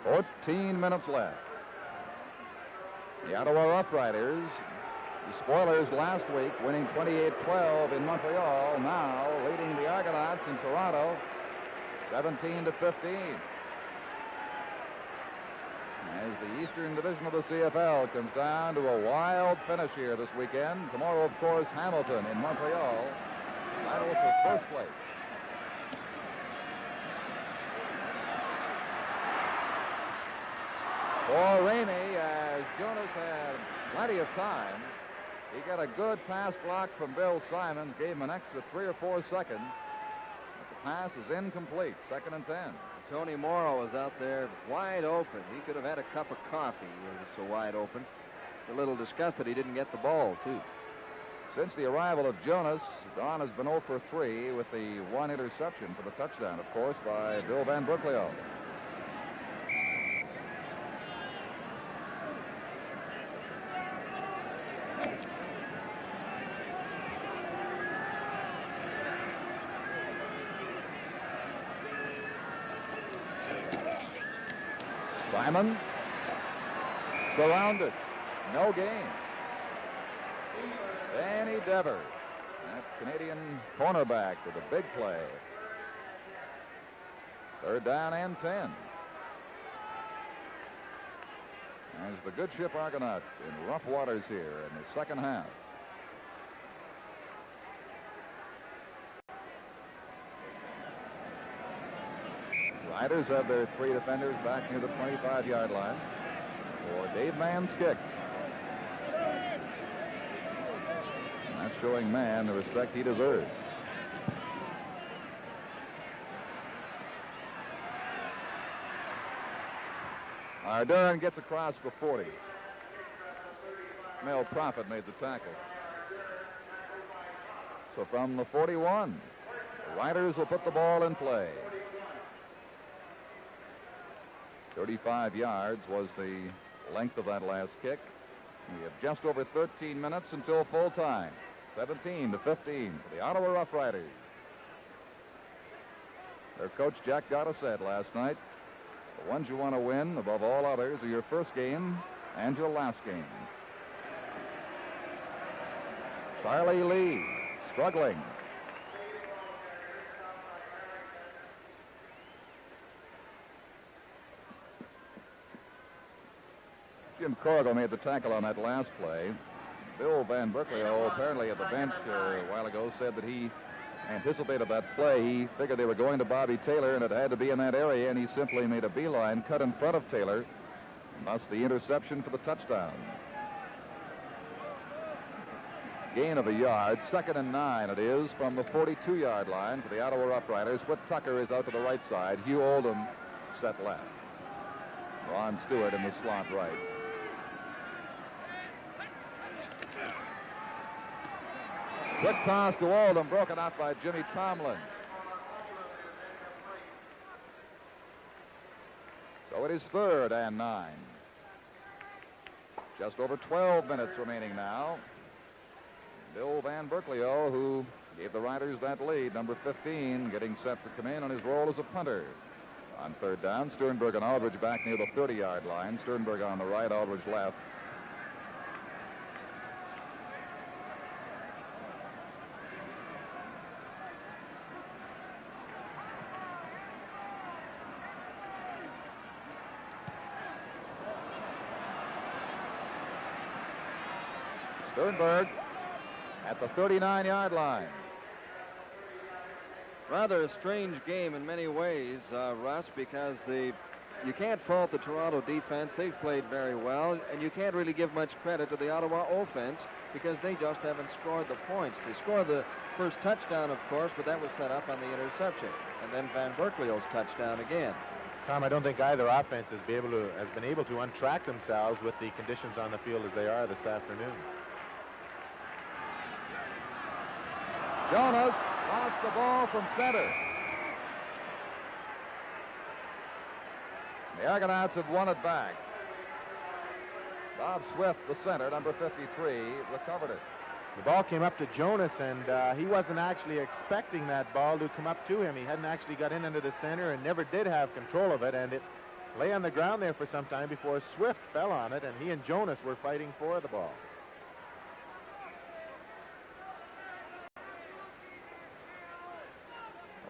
14 minutes left. The Ottawa Rough Riders, the spoilers last week, winning 28-12 in Montreal, now leading the Argonauts in Toronto 17-15. As the Eastern Division of the CFL comes down to a wild finish here this weekend. Tomorrow, of course, Hamilton in Montreal, battle for first place. For Ramey, as Jonas had plenty of time, he got a good pass block from Bill Simons, gave him an extra 3 or 4 seconds. But the pass is incomplete, 2nd and 10. Tony Morrow is out there wide open. He could have had a cup of coffee. He was so wide open. A little disgusted he didn't get the ball, too. Since the arrival of Jonas, Don has been 0 for 3 with the 1 interception for the touchdown, of course, by Bill Van Berkeley. Simons. Surrounded. No gain. Danny Devers, that Canadian cornerback with a big play. 3rd down and 10. As the good ship Argonaut in rough waters here in the second half. Riders have their 3 defenders back near the 25-yard line for Dave Mann's kick. And that's showing Mann the respect he deserves. Arduran gets across the 40. Mel Prophet made the tackle. So from the 41, the Riders will put the ball in play. 35 yards was the length of that last kick. We have just over 13 minutes until full time. 17-15 for the Ottawa Rough Riders. Their coach Jack Gotta said last night, the ones you want to win above all others are your first game and your last game. Charlie Lee struggling. Jim Corrigal made the tackle on that last play. Bill Van Berkeley, apparently at the bench a while ago, said that he anticipated that play. He figured they were going to Bobby Taylor, and it had to be in that area, and he simply made a beeline, cut in front of Taylor. Thus the interception for the touchdown. Gain of a yard. 2nd and 9 it is from the 42-yard line for the Ottawa Rough Riders. Whit Tucker is out to the right side. Hugh Oldham set left. Ron Stewart in the slot right. Quick toss to Oldham, broken out by Jimmy Tomlin. So it is 3rd and 9. Just over 12 minutes remaining now. Bill Van Berkeley, who gave the Riders that lead, number 15, getting set to come in on his role as a punter. On 3rd down, Sternberg and Aldridge back near the 30-yard line. Sternberg on the right, Aldridge left. Sternberg at the 39-yard line. Rather a strange game in many ways, Russ, because you can't fault the Toronto defense. They've played very well, and you can't really give much credit to the Ottawa offense because they just haven't scored the points. They scored the first touchdown, of course, but that was set up on the interception, and then Van Berkeley's touchdown again. Tom, I don't think either offense has been able to untrack themselves with the conditions on the field as they are this afternoon. Jonas lost the ball from center. The Argonauts have won it back. Bob Swift, the center, number 53, recovered it. The ball came up to Jonas, and he wasn't actually expecting that ball to come up to him. He hadn't actually got in under the center and never did have control of it, and it lay on the ground there for some time before Swift fell on it, and he and Jonas were fighting for the ball.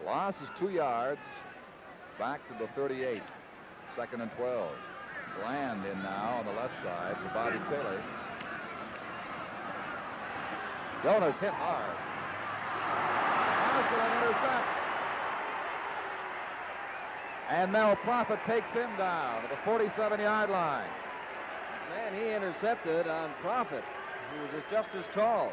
The loss is 2 yards back to the 38. 2nd and 12. Bland in now on the left side for Bobby Taylor. Jonas hit hard. Marshall intercepts. And Mel Prophet takes him down to the 47-yard line. Man, he intercepted on Prophet, who was just as tall.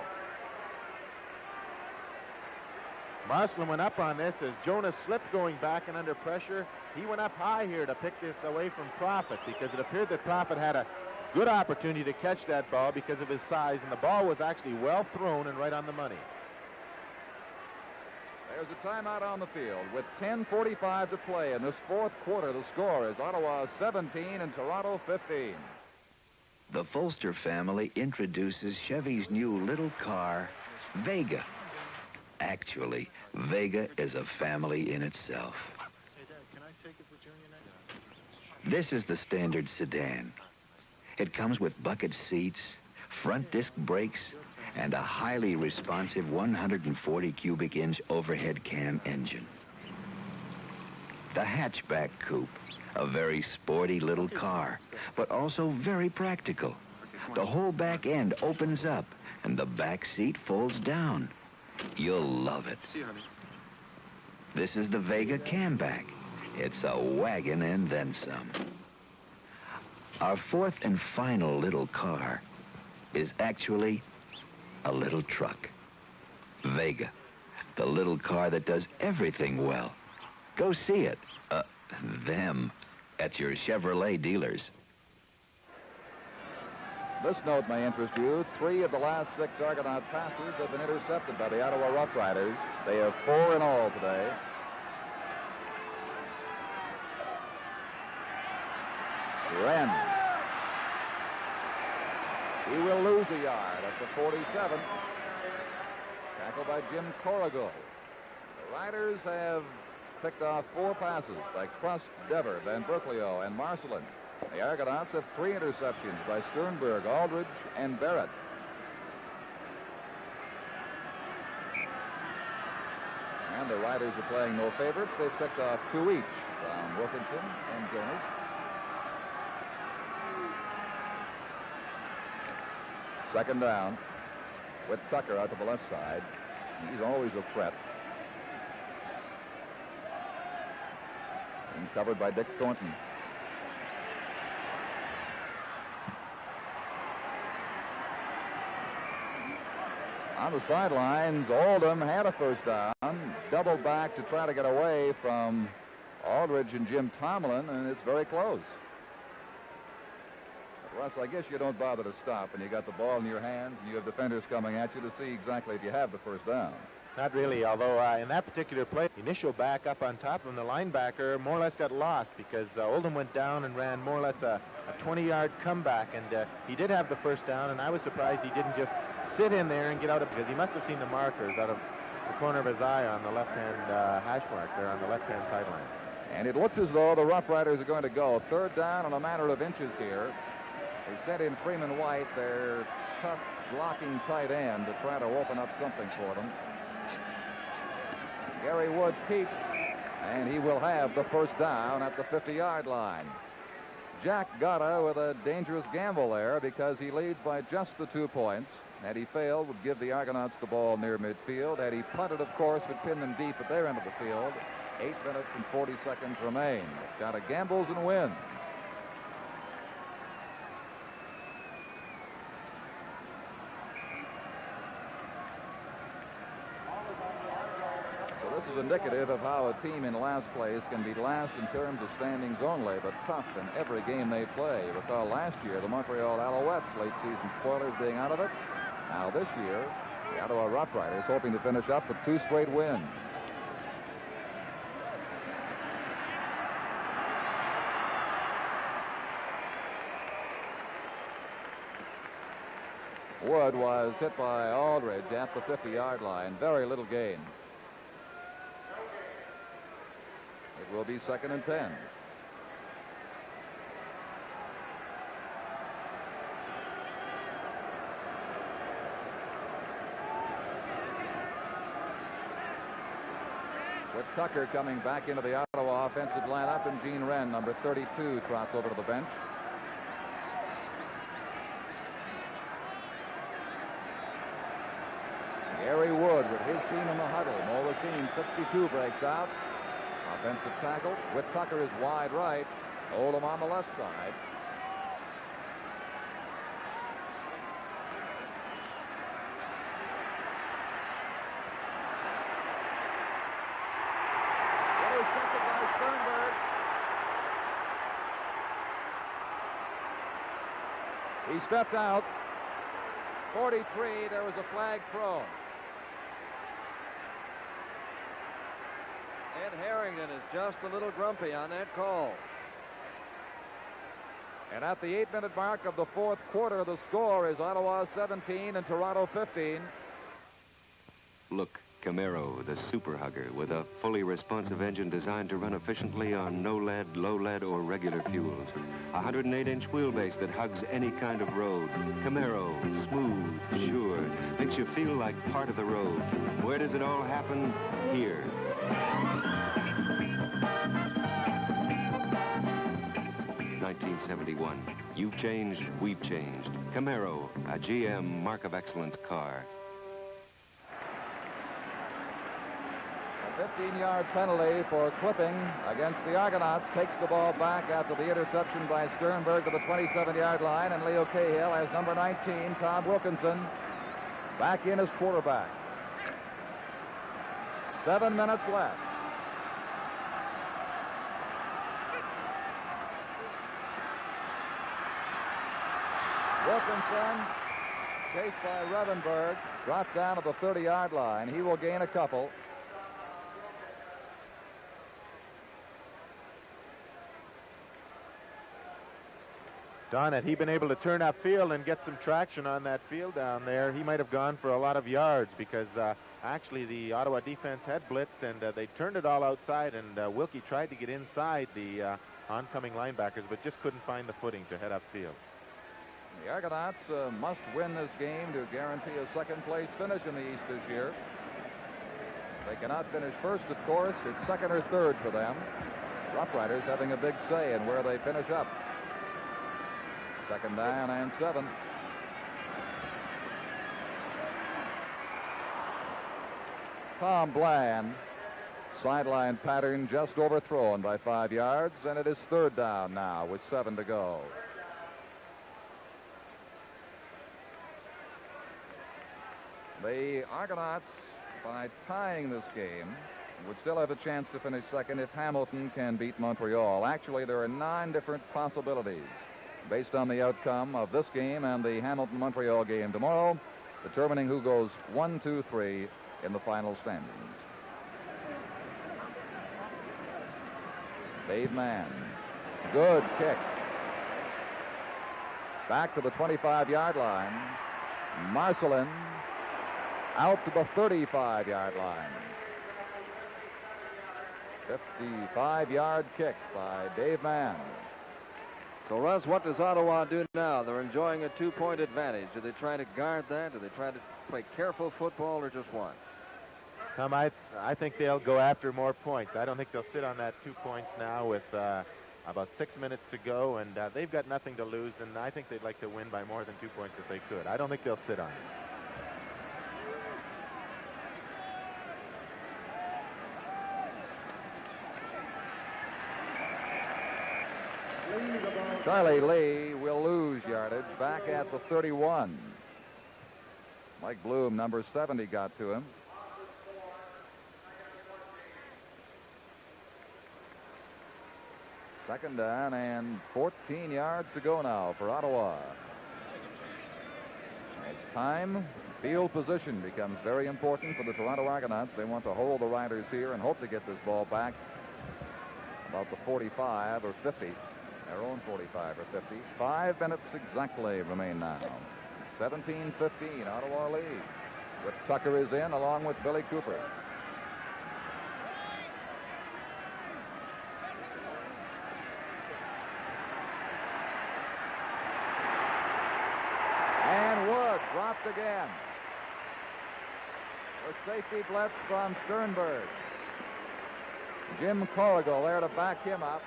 Marshall went up on this as Jonas slipped going back and under pressure. He went up high here to pick this away from Prophet because it appeared that Prophet had a good opportunity to catch that ball because of his size, and the ball was actually well thrown and right on the money. There's a timeout on the field with 10:45 to play in this 4th quarter. The score is Ottawa 17 and Toronto 15. The Folster family introduces Chevy's new little car, Vega. Actually, Vega is a family in itself. This is the standard sedan. It comes with bucket seats, front disc brakes, and a highly responsive 140 cubic inch overhead cam engine. The hatchback coupe, a very sporty little car, but also very practical. The whole back end opens up and the back seat folds down. You'll love it. This is the Vega Camback. It's a wagon and then some. Our fourth and final little car is actually a little truck. Vega, the little car that does everything well. Go see it, them, at your Chevrolet dealers. This note may interest you. 3 of the last 6 Argonaut passes have been intercepted by the Ottawa Rough Riders. They have 4 in all today. Wren. He will lose a yard at the 47. Tackled by Jim Corrigal. The Riders have picked off 4 passes by Crust, Dever, Van Berkelio, and Marcelin. The Argonauts have 3 interceptions by Sternberg, Aldridge, and Barrett. And the Riders are playing no favorites. They've picked off 2 each from Wilkinson and Jonas. Second down with Tucker out to the left side. He's always a threat. And covered by Dick Thornton. On the sidelines, Oldham had a first down, doubled back to try to get away from Aldridge and Jim Tomlin, and it's very close. But Russ, I guess you don't bother to stop, and you got the ball in your hands, and you have defenders coming at you to see exactly if you have the first down. Not really, although in that particular play, the initial back up on top of him, the linebacker more or less got lost because Oldham went down and ran more or less a 20-yard comeback, and he did have the first down, and I was surprised he didn't just sit in there and get out of, because he must have seen the markers out of the corner of his eye on the left-hand hash mark there on the left-hand sideline. And it looks as though the Rough Riders are going to go third down in a matter of inches here. They sent in Freeman White, their tough blocking tight end, to try to open up something for them. Gary Wood keeps, and he will have the first down at the 50-yard line. Jack Gatta with a dangerous gamble there because he leads by just the 2 points. Had he failed, would give the Argonauts the ball near midfield. Had he punted, of course, would pin them deep at their end of the field. 8 minutes and 40 seconds remain. Gatta gambles and wins. This is indicative of how a team in last place can be last in terms of standings only, but tough in every game they play. Recall last year, the Montreal Alouettes, late season spoilers, being out of it. Now this year, the Ottawa Rough Riders hoping to finish up with 2 straight wins. Wood was hit by Aldridge at the 50-yard line. Very little gain. It will be 2nd and 10. With Tucker coming back into the Ottawa offensive lineup, and Gene Wren, number 32, trots over to the bench. Gary Wood with his team in the huddle. Molesine, 62, breaks out. Offensive tackle. With Tucker is wide right. Oldham on the left side. Intercepted by Sternberg. He stepped out. 43, there was a flag thrown. Ed Harrington is just a little grumpy on that call. And at the 8-minute mark of the 4th quarter, the score is Ottawa 17 and Toronto 15. Look, Camaro, the super hugger, with a fully responsive engine designed to run efficiently on no lead, low lead, or regular fuels. A 108-inch wheelbase that hugs any kind of road. Camaro, smooth, sure, makes you feel like part of the road. Where does it all happen? Here. $1971. You've changed, we've changed. Camaro, a GM Mark of Excellence car. A 15-yard penalty for clipping against the Argonauts. Takes the ball back after the interception by Sternberg to the 27-yard line, and Leo Cahill has number 19, Tom Wilkinson, back in as quarterback. 7 minutes left. Wilkinson, chased by Revenberg, dropped down to the 30-yard line. He will gain a couple. Don, had he been able to turn upfield and get some traction on that field down there, he might have gone for a lot of yards, because actually the Ottawa defense had blitzed, and they turned it all outside, and Wilkie tried to get inside the oncoming linebackers, but just couldn't find the footing to head upfield. The Argonauts must win this game to guarantee a second-place finish in the East this year. They cannot finish first, of course. It's second or third for them. Rough Riders having a big say in where they finish up. Second down and 7. Tom Bland, sideline pattern just overthrown by 5 yards, and it is third down now with 7 to go. The Argonauts, by tying this game, would still have a chance to finish second if Hamilton can beat Montreal. Actually, there are 9 different possibilities based on the outcome of this game and the Hamilton-Montreal game tomorrow, determining who goes 1, 2, 3 in the final standings. Dave Mann, good kick. Back to the 25-yard line. Marcelin out to the 35-yard line. 55-yard kick by Dave Mann. So, Russ, what does Ottawa do now? They're enjoying a 2-point advantage. Do they try to guard that? Do they try to play careful football, or just what? Tom, I think they'll go after more points. I don't think they'll sit on that 2 points now with about 6 minutes to go, and they've got nothing to lose, and I think they'd like to win by more than 2 points if they could. I don't think they'll sit on it. Charlie Lee will lose yardage back at the 31. Mike Bloom, number 70, got to him. Second down and 14 yards to go now for Ottawa. It's time. Field position becomes very important for the Toronto Argonauts. They want to hold the Riders here and hope to get this ball back about the 45 or 50. Their own 45 or 50. 5 minutes exactly remain now. 17-15, Ottawa lead. Rip Tucker is in along with Billy Cooper. And Wood dropped again. A safety blitz from Sternberg. Jim Corrigal there to back him up.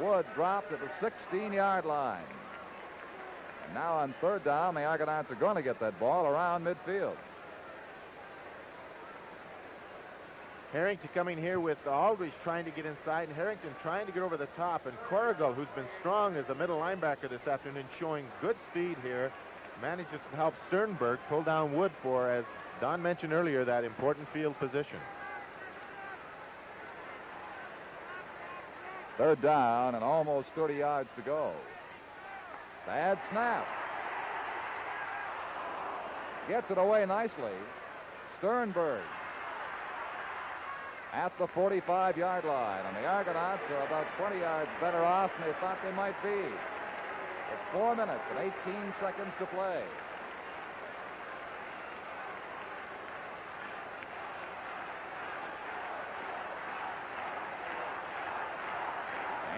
Wood dropped at the 16-yard line. And now on third down, the Argonauts are going to get that ball around midfield. Harrington coming here with Aldridge trying to get inside, and Harrington trying to get over the top, and Corrigal, who's been strong as a middle linebacker this afternoon, showing good speed here, manages to help Sternberg pull down Wood for, as Don mentioned earlier, that important field position. Third down and almost 30 yards to go. Bad snap. Gets it away nicely. Sternberg at the 45-yard line. And the Argonauts are about 20 yards better off than they thought they might be. With 4 minutes and 18 seconds to play.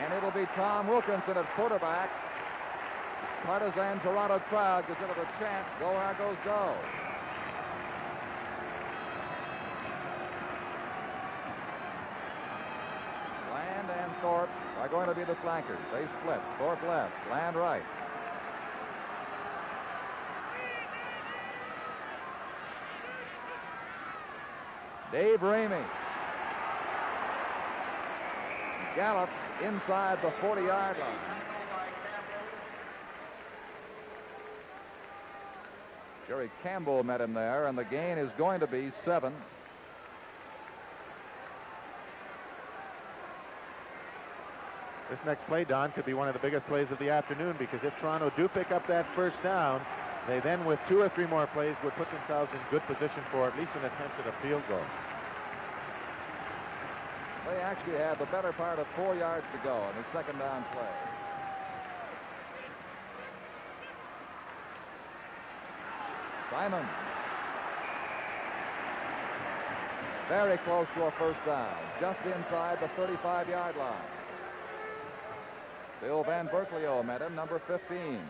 And it'll be Tom Wilkinson at quarterback. Partisan Toronto crowd goes into the chant, "Go Argos, go." Land and Thorpe are going to be the flankers. They split. Thorpe left, Land right. Dave Ramey gallops inside the 40-yard line. Jerry Campbell met him there, and the gain is going to be 7. This next play, Don, could be one of the biggest plays of the afternoon, because if Toronto do pick up that first down, they then, with 2 or 3 more plays, would put themselves in good position for at least an attempt at a field goal. They actually had the better part of 4 yards to go in the second down play. Simon. Very close to a first down, just inside the 35-yard line. Bill Van Berkeley met him, number 15.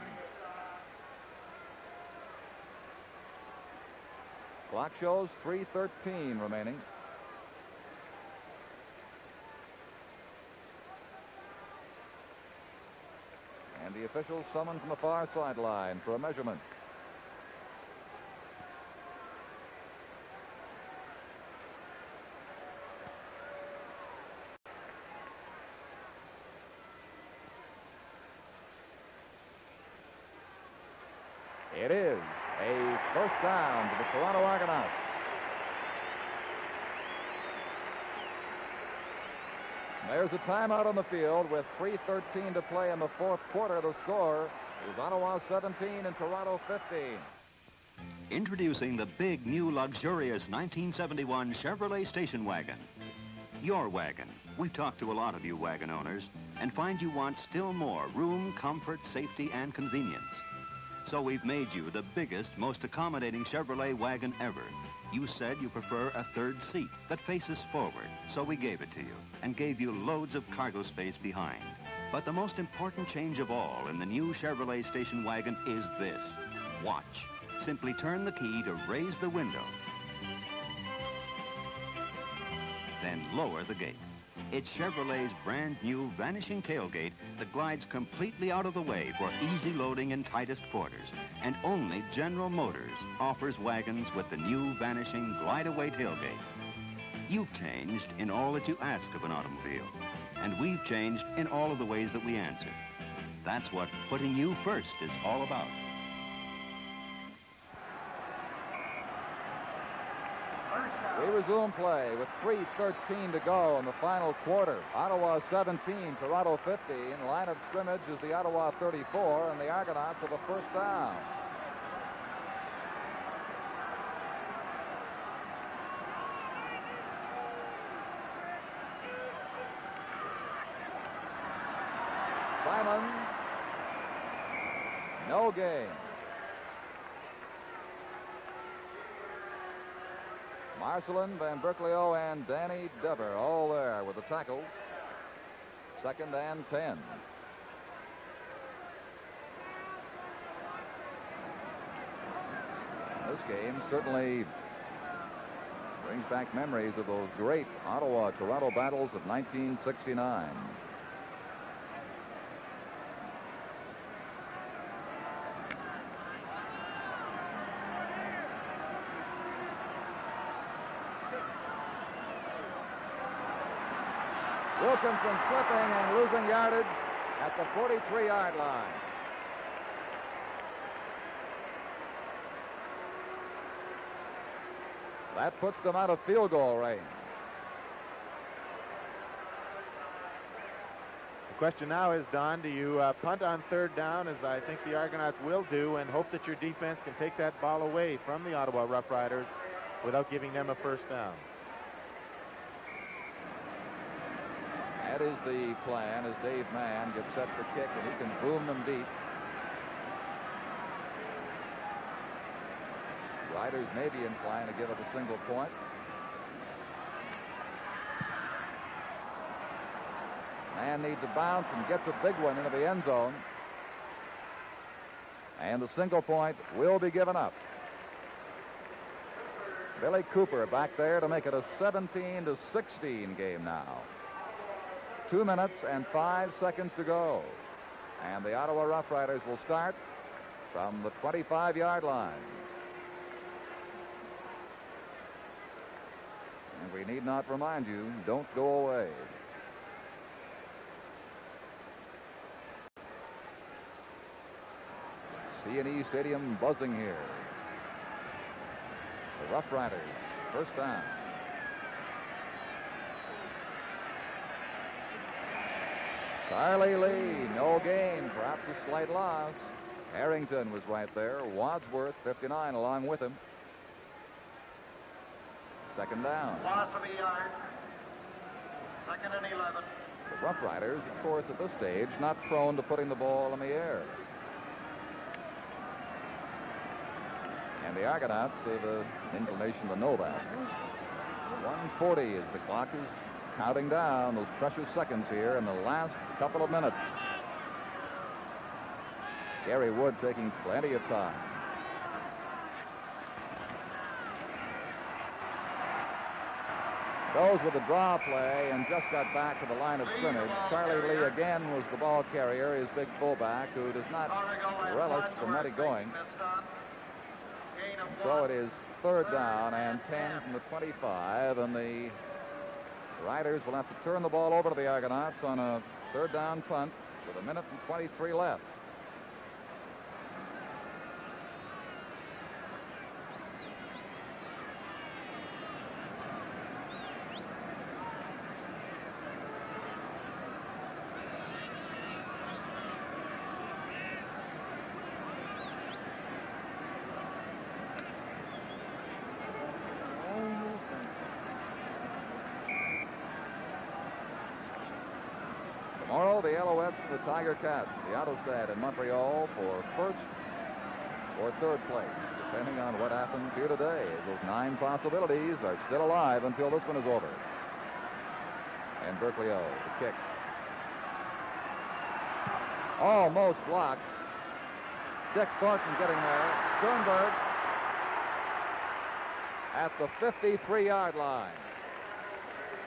Clock shows 3:13 remaining. And the officials summoned from the far sideline for a measurement. It is a first down to the Toronto Argonauts. There's a timeout on the field with 3:13 to play in the fourth quarter. The score is Ottawa 17 and Toronto 15. Introducing the big, new, luxurious 1971 Chevrolet station wagon. Your wagon. We've talked to a lot of you wagon owners and find you want still more room, comfort, safety, and convenience. So we've made you the biggest, most accommodating Chevrolet wagon ever. You said you prefer a third seat that faces forward, so we gave it to you and gave you loads of cargo space behind. But the most important change of all in the new Chevrolet station wagon is this. Watch. Simply turn the key to raise the window, then lower the gate. It's Chevrolet's brand new vanishing tailgate that glides completely out of the way for easy loading in tightest quarters. And only General Motors offers wagons with the new vanishing glide-away tailgate. You've changed in all that you ask of an automobile. And we've changed in all of the ways that we answer. That's what putting you first is all about. We resume play with 3:13 to go in the final quarter. Ottawa 17, Toronto 15. Line of scrimmage is the Ottawa 34, and the Argonauts are the first down. Simon. No gain. Marcelin, Van Berkeley, and Danny Dever all there with the tackles. 2nd and 10. This game certainly brings back memories of those great Ottawa-Toronto battles of 1969. Wilkinson slipping and losing yardage at the 43-yard line. That puts them out of field goal range. The question now is, Don, do you punt on 3rd down, as I think the Argonauts will do, and hope that your defense can take that ball away from the Ottawa Rough Riders without giving them a first down? That is the plan as Dave Mann gets set for kick, and he can boom them deep. Riders may be inclined to give up a single point. Man needs a bounce and gets a big one into the end zone. And the single point will be given up. Billy Cooper back there to make it a 17-16 game now. 2 minutes and 5 seconds to go. And the Ottawa Rough Riders will start from the 25-yard line. And we need not remind you, don't go away. C&E Stadium buzzing here. The Rough Riders, first down. Charlie Lee, no gain, perhaps a slight loss. Harrington was right there. Wadsworth, 59, along with him. Second down. Loss of a yard. Second and 11. The Rough Riders, of course, at this stage, not prone to putting the ball in the air. And the Argonauts have an inclination to know that. 1:40 as the clock is counting down those precious seconds here in the last couple of minutes. Gary Wood taking plenty of time. Goes with the draw play and just got back to the line of scrimmage. Charlie Lee again was the ball carrier, his big fullback, who does not relish the money going. So it is third down and 10 from the 25, and the Riders will have to turn the ball over to the Argonauts on a third down punt with 1 minute and 23 left. Tomorrow, the Alouettes and the Tiger Cats, the Autostad in Montreal for first or third place, depending on what happens here today. Those 9 possibilities are still alive until this one is over. And Berkeley O, the kick. Almost blocked. Dick Thornton getting there. Sternberg at the 53-yard line.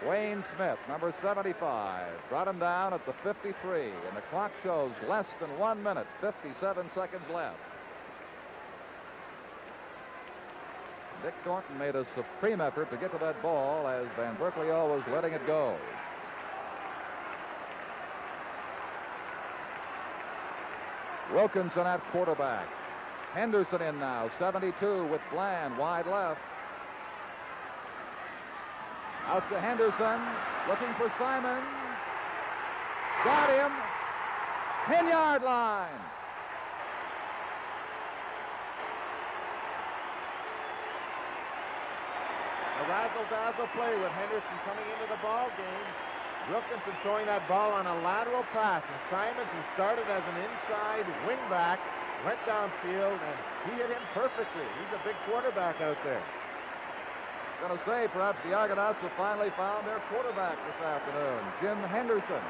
Wayne Smith, number 75, brought him down at the 53, and the clock shows less than 1 minute, 57 seconds left. Dick Thornton made a supreme effort to get to that ball as Van Berkeley-O was letting it go. Wilkinson at quarterback. Henderson in now, 72 with Bland, wide left. Out to Henderson, looking for Simon. Got him. 10-yard line. A razzle-dazzle play with Henderson coming into the ball game. Wilkinson throwing that ball on a lateral pass. And Simons, who started as an inside wingback, went downfield, and he hit him perfectly. He's a big quarterback out there. Going to say perhaps the Argonauts have finally found their quarterback this afternoon, Jim Henderson.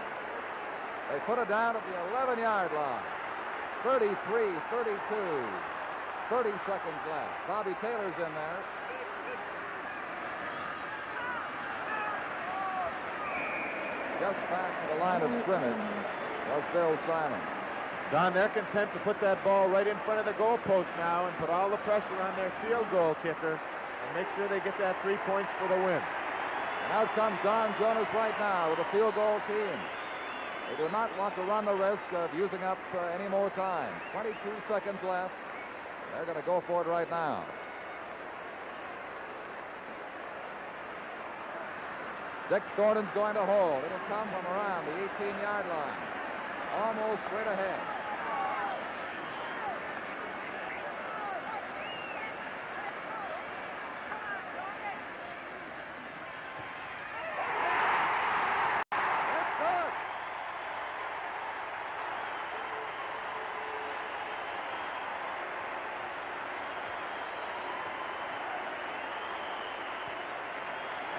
They put it down at the 11-yard line. 33, 32, 30 seconds left. Bobby Taylor's in there. Just back to the line of scrimmage was Bill Simon. Don, they're content to put that ball right in front of the goalpost now and put all the pressure on their field goal kicker. Make sure they get that 3 points for the win. And out comes Don Jonas right now with a field goal team. They do not want to run the risk of using up any more time. 22 seconds left. They're going to go for it right now. Dick Thornton's going to hold. It'll come from around the 18-yard line. Almost straight ahead.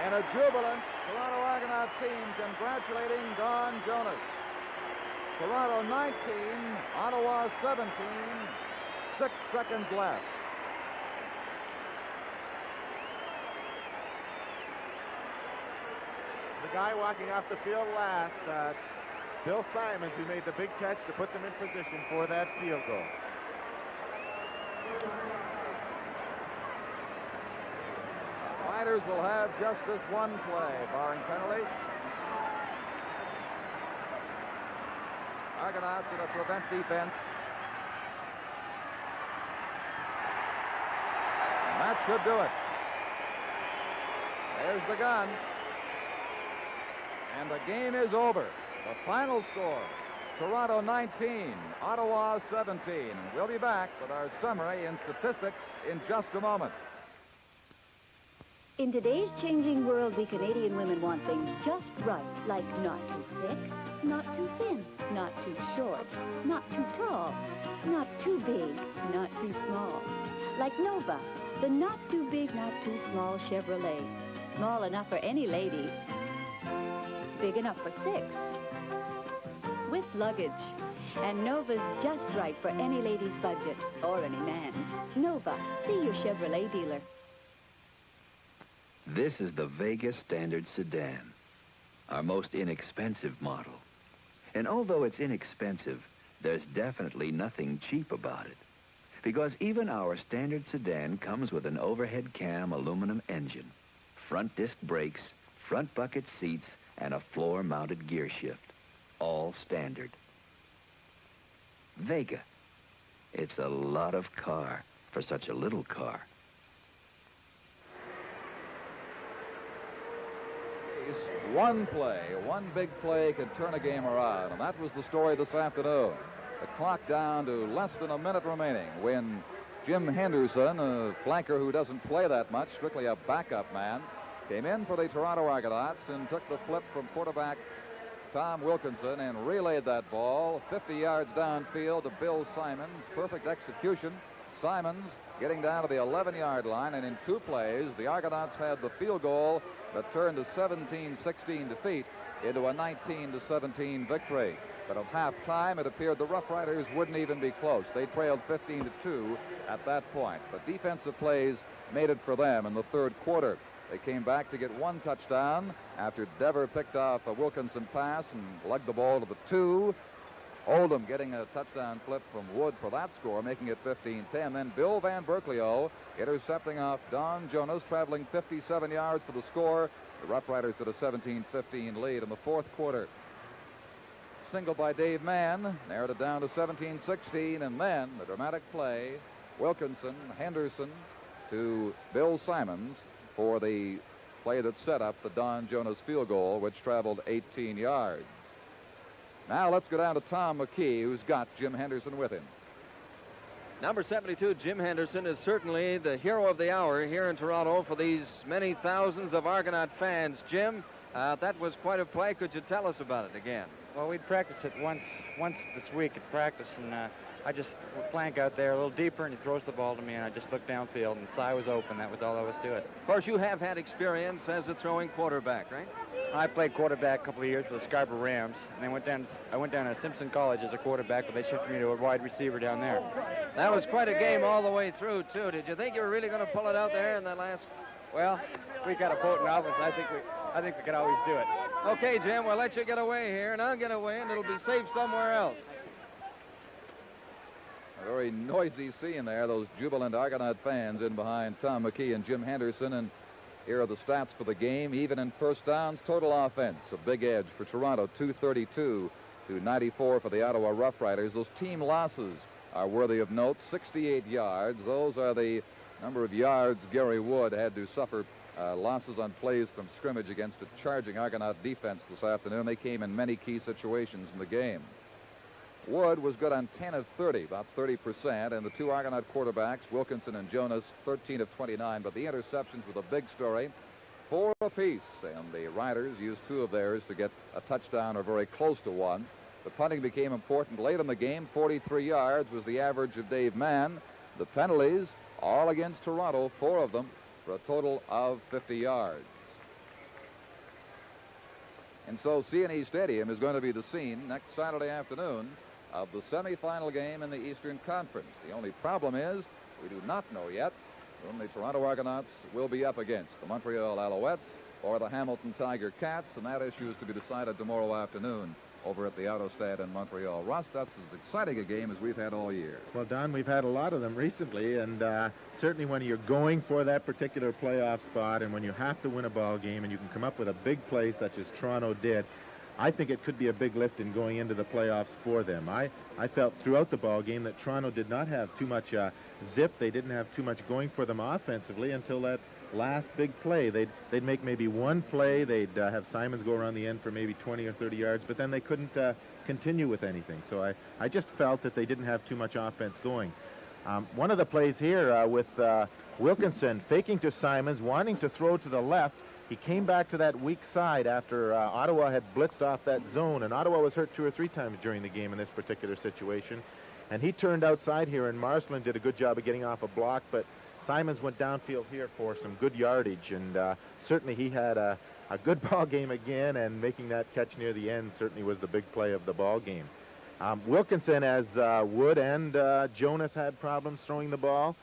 And a jubilant Toronto Argonaut team congratulating Don Jonas. Toronto 19, Ottawa 17, 6 seconds left. The guy walking off the field last, Bill Simons, who made the big catch to put them in position for that field goal. Riders will have just this one play, barring penalty. Argonauts going to prevent defense. And that should do it. There's the gun. And the game is over. The final score, Toronto 19, Ottawa 17. We'll be back with our summary in statistics in just a moment. In today's changing world, we Canadian women want things just right, like not too thick, not too thin, not too short, not too tall, not too big, not too small. Like Nova, the not too big, not too small Chevrolet. Small enough for any lady, big enough for 6, with luggage. And Nova's just right for any lady's budget, or any man's. Nova, see your Chevrolet dealer. This is the Vega Standard Sedan, our most inexpensive model. And although it's inexpensive, there's definitely nothing cheap about it. Because even our standard sedan comes with an overhead cam aluminum engine, front disc brakes, front bucket seats, and a floor-mounted gear shift. All standard. Vega. It's a lot of car for such a little car. One play, one big play could turn a game around, and that was the story this afternoon. The clock down to less than a minute remaining when Jim Henderson, a flanker who doesn't play that much, strictly a backup man, came in for the Toronto Argonauts and took the flip from quarterback Tom Wilkinson and relayed that ball 50 yards downfield to Bill Simons. Perfect execution. Simons getting down to the 11-yard line, and in 2 plays, the Argonauts had the field goal that turned a 17-16 defeat into a 19-17 victory. But at halftime, it appeared the Rough Riders wouldn't even be close. They trailed 15-2 at that point. But defensive plays made it for them in the third quarter. They came back to get 1 touchdown after Dever picked off a Wilkinson pass and lugged the ball to the 2. Oldham getting a touchdown flip from Wood for that score, making it 15-10. Then Bill Van Berkelio intercepting off Don Jonas, traveling 57 yards for the score. The Rough Riders at a 17-15 lead in the fourth quarter. Single by Dave Mann, narrowed it down to 17-16, and then the dramatic play, Wilkinson, Henderson to Bill Simons for the play that set up the Don Jonas field goal, which traveled 18 yards. Now let's go down to Tom McKee, who's got Jim Henderson with him. Number 72, Jim Henderson, is certainly the hero of the hour here in Toronto for these many thousands of Argonaut fans. Jim, that was quite a play. Could you tell us about it again? Well, we'd practice it once this week at practice, and I just flank out there a little deeper, and he throws the ball to me, and I just looked downfield, and the eye was open. That was all there was to it. Of course, you have had experience as a throwing quarterback, right? I played quarterback a couple of years for the Scarborough Rams, and I went down to Simpson College as a quarterback, but they shifted me to a wide receiver down there. That was quite a game all the way through, too. Did you think you were really going to pull it out there in that last? Well, we got a potent offense. I think we can always do it. Okay, Jim, we'll let you get away here, and I'll get away, and it'll be safe somewhere else. A very noisy scene there, those jubilant Argonaut fans in behind Tom McKee and Jim Henderson. And here are the stats for the game. Even in first downs, total offense, a big edge for Toronto, 232 to 94 for the Ottawa Rough Riders. Those team losses are worthy of note, 68 yards. Those are the number of yards Gary Wood had to suffer losses on plays from scrimmage against a charging Argonaut defense this afternoon. They came in many key situations in the game. Wood was good on 10 of 30, about 30%, and the 2 Argonaut quarterbacks, Wilkinson and Jonas, 13 of 29, but the interceptions were the big story, 4 apiece, and the Riders used 2 of theirs to get a touchdown or very close to one. The punting became important late in the game. 43 yards was the average of Dave Mann. The penalties, all against Toronto, 4 of them, for a total of 50 yards. And so C&E Stadium is going to be the scene next Saturday afternoon of the semifinal game in the Eastern Conference. The only problem is we do not know yet whom the Toronto Argonauts will be up against, the Montreal Alouettes or the Hamilton Tiger Cats, and that issue is to be decided tomorrow afternoon over at the Autostad in Montreal. Russ, that's as exciting a game as we've had all year. Well, Don, we've had a lot of them recently, and certainly when you're going for that particular playoff spot and when you have to win a ball game and you can come up with a big play such as Toronto did, I think it could be a big lift in going into the playoffs for them. I felt throughout the ball game that Toronto did not have too much zip. They didn't have too much going for them offensively until that last big play. They'd make maybe one play. They'd have Simons go around the end for maybe 20 or 30 yards, but then they couldn't continue with anything. So I just felt that they didn't have too much offense going. One of the plays here with Wilkinson faking to Simons, wanting to throw to the left. He came back to that weak side after Ottawa had blitzed off that zone, and Ottawa was hurt 2 or 3 times during the game in this particular situation. And he turned outside here, and Marcelin did a good job of getting off a block, but Simons went downfield here for some good yardage, and certainly he had a good ball game again, and making that catch near the end certainly was the big play of the ball game. Wilkinson, as Wood and Jonas had problems throwing the ball,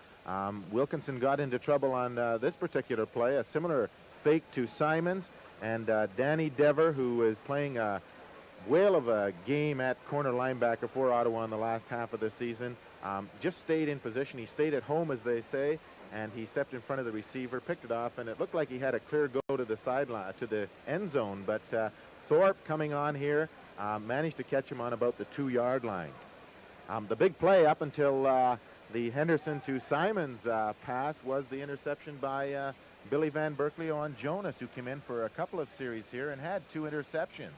Wilkinson got into trouble on this particular play, a similar fake to Simons, and Danny Dever, who is playing a whale of a game at corner linebacker for Ottawa in the last half of the season, just stayed in position. He stayed at home, as they say, and he stepped in front of the receiver, picked it off, and it looked like he had a clear go to the sideline, to the end zone, but Thorpe coming on here managed to catch him on about the 2-yard line. The big play up until the Henderson to Simons pass was the interception by Billy Van Berkeley on Jonas, who came in for a couple of series here and had 2 interceptions.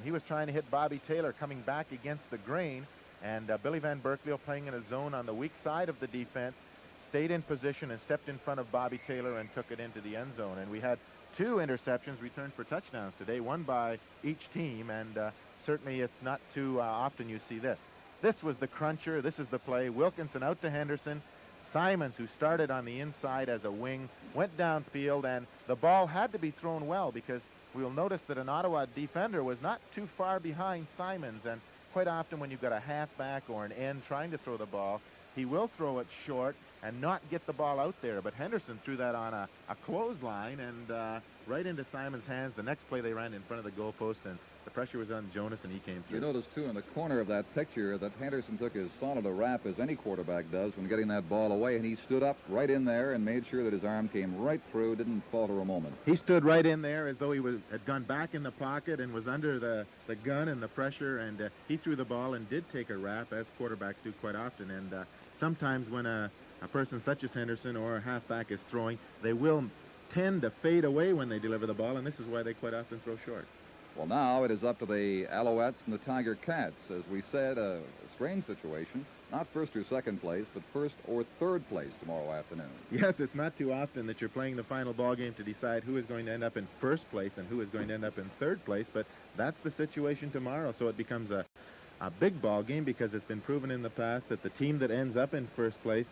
He was trying to hit Bobby Taylor coming back against the grain, and Billy Van Berkeley, playing in a zone on the weak side of the defense, stayed in position and stepped in front of Bobby Taylor and took it into the end zone. And we had 2 interceptions returned for touchdowns today, one by each team, and certainly it's not too often you see this. This was the cruncher. This is the play. Wilkinson out to Henderson. Simons, who started on the inside as a wing, went downfield, and the ball had to be thrown well because we'll notice that an Ottawa defender was not too far behind Simons, and quite often when you've got a halfback or an end trying to throw the ball, he will throw it short and not get the ball out there. But Henderson threw that on a clothesline and right into Simons' hands. The next play they ran in front of the goalpost, and the pressure was on Jonas, and he came through. You notice, too, in the corner of that picture that Henderson took as solid a rap as any quarterback does when getting that ball away, and he stood up right in there and made sure that his arm came right through, didn't falter a moment. He stood right in there as though he had gone back in the pocket and was under the gun and the pressure, and he threw the ball and did take a rap, as quarterbacks do quite often. And sometimes when a person such as Henderson or a halfback is throwing, they will tend to fade away when they deliver the ball, and this is why they quite often throw short. Well, now it is up to the Alouettes and the Tiger Cats. As we said, a strange situation. Not first or second place, but first or third place tomorrow afternoon. Yes, it's not too often that you're playing the final ball game to decide who is going to end up in first place and who is going to end up in third place, but that's the situation tomorrow, so it becomes a big ball game because it's been proven in the past that the team that ends up in first place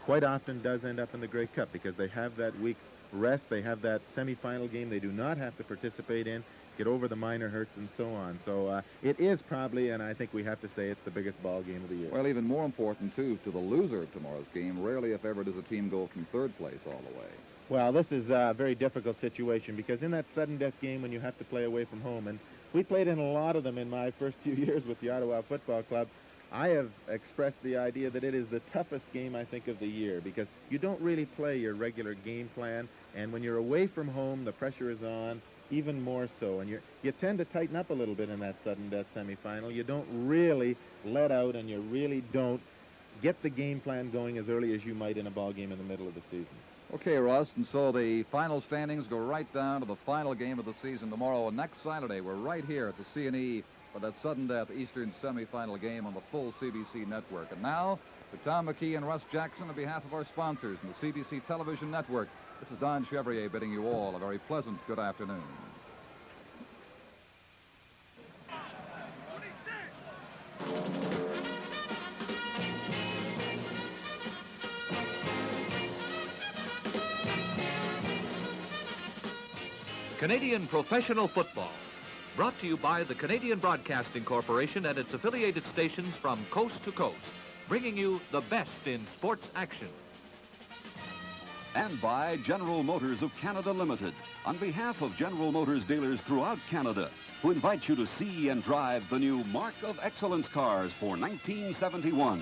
quite often does end up in the Grey Cup because they have that week's rest, they have that semifinal game they do not have to participate in, get over the minor hurts and so on. So it is probably, and I think we have to say, it's the biggest ball game of the year. Well, even more important, too, to the loser of tomorrow's game, rarely, if ever, does a team go from third place all the way. Well, this is a very difficult situation because in that sudden death game when you have to play away from home, and we played in a lot of them in my first few years with the Ottawa Football Club, I have expressed the idea that it is the toughest game, I think, of the year because you don't really play your regular game plan, and when you're away from home, the pressure is on even more so, and you tend to tighten up a little bit in that sudden death semifinal. You don't really let out, and you really don't get the game plan going as early as you might in a ball game in the middle of the season. Okay, Russ, and so the final standings go right down to the final game of the season tomorrow. And next Saturday, we're right here at the C&E for that sudden death Eastern semifinal game on the full CBC network. And now, to Tom McKee and Russ Jackson, on behalf of our sponsors and the CBC Television Network, this is Don Chevrier bidding you all a very pleasant good afternoon. Canadian professional football, Brought to you by the Canadian Broadcasting Corporation and its affiliated stations from coast to coast, bringing you the best in sports action. And by General Motors of Canada Limited, on behalf of General Motors dealers throughout Canada, who invite you to see and drive the new Mark of Excellence cars for 1971.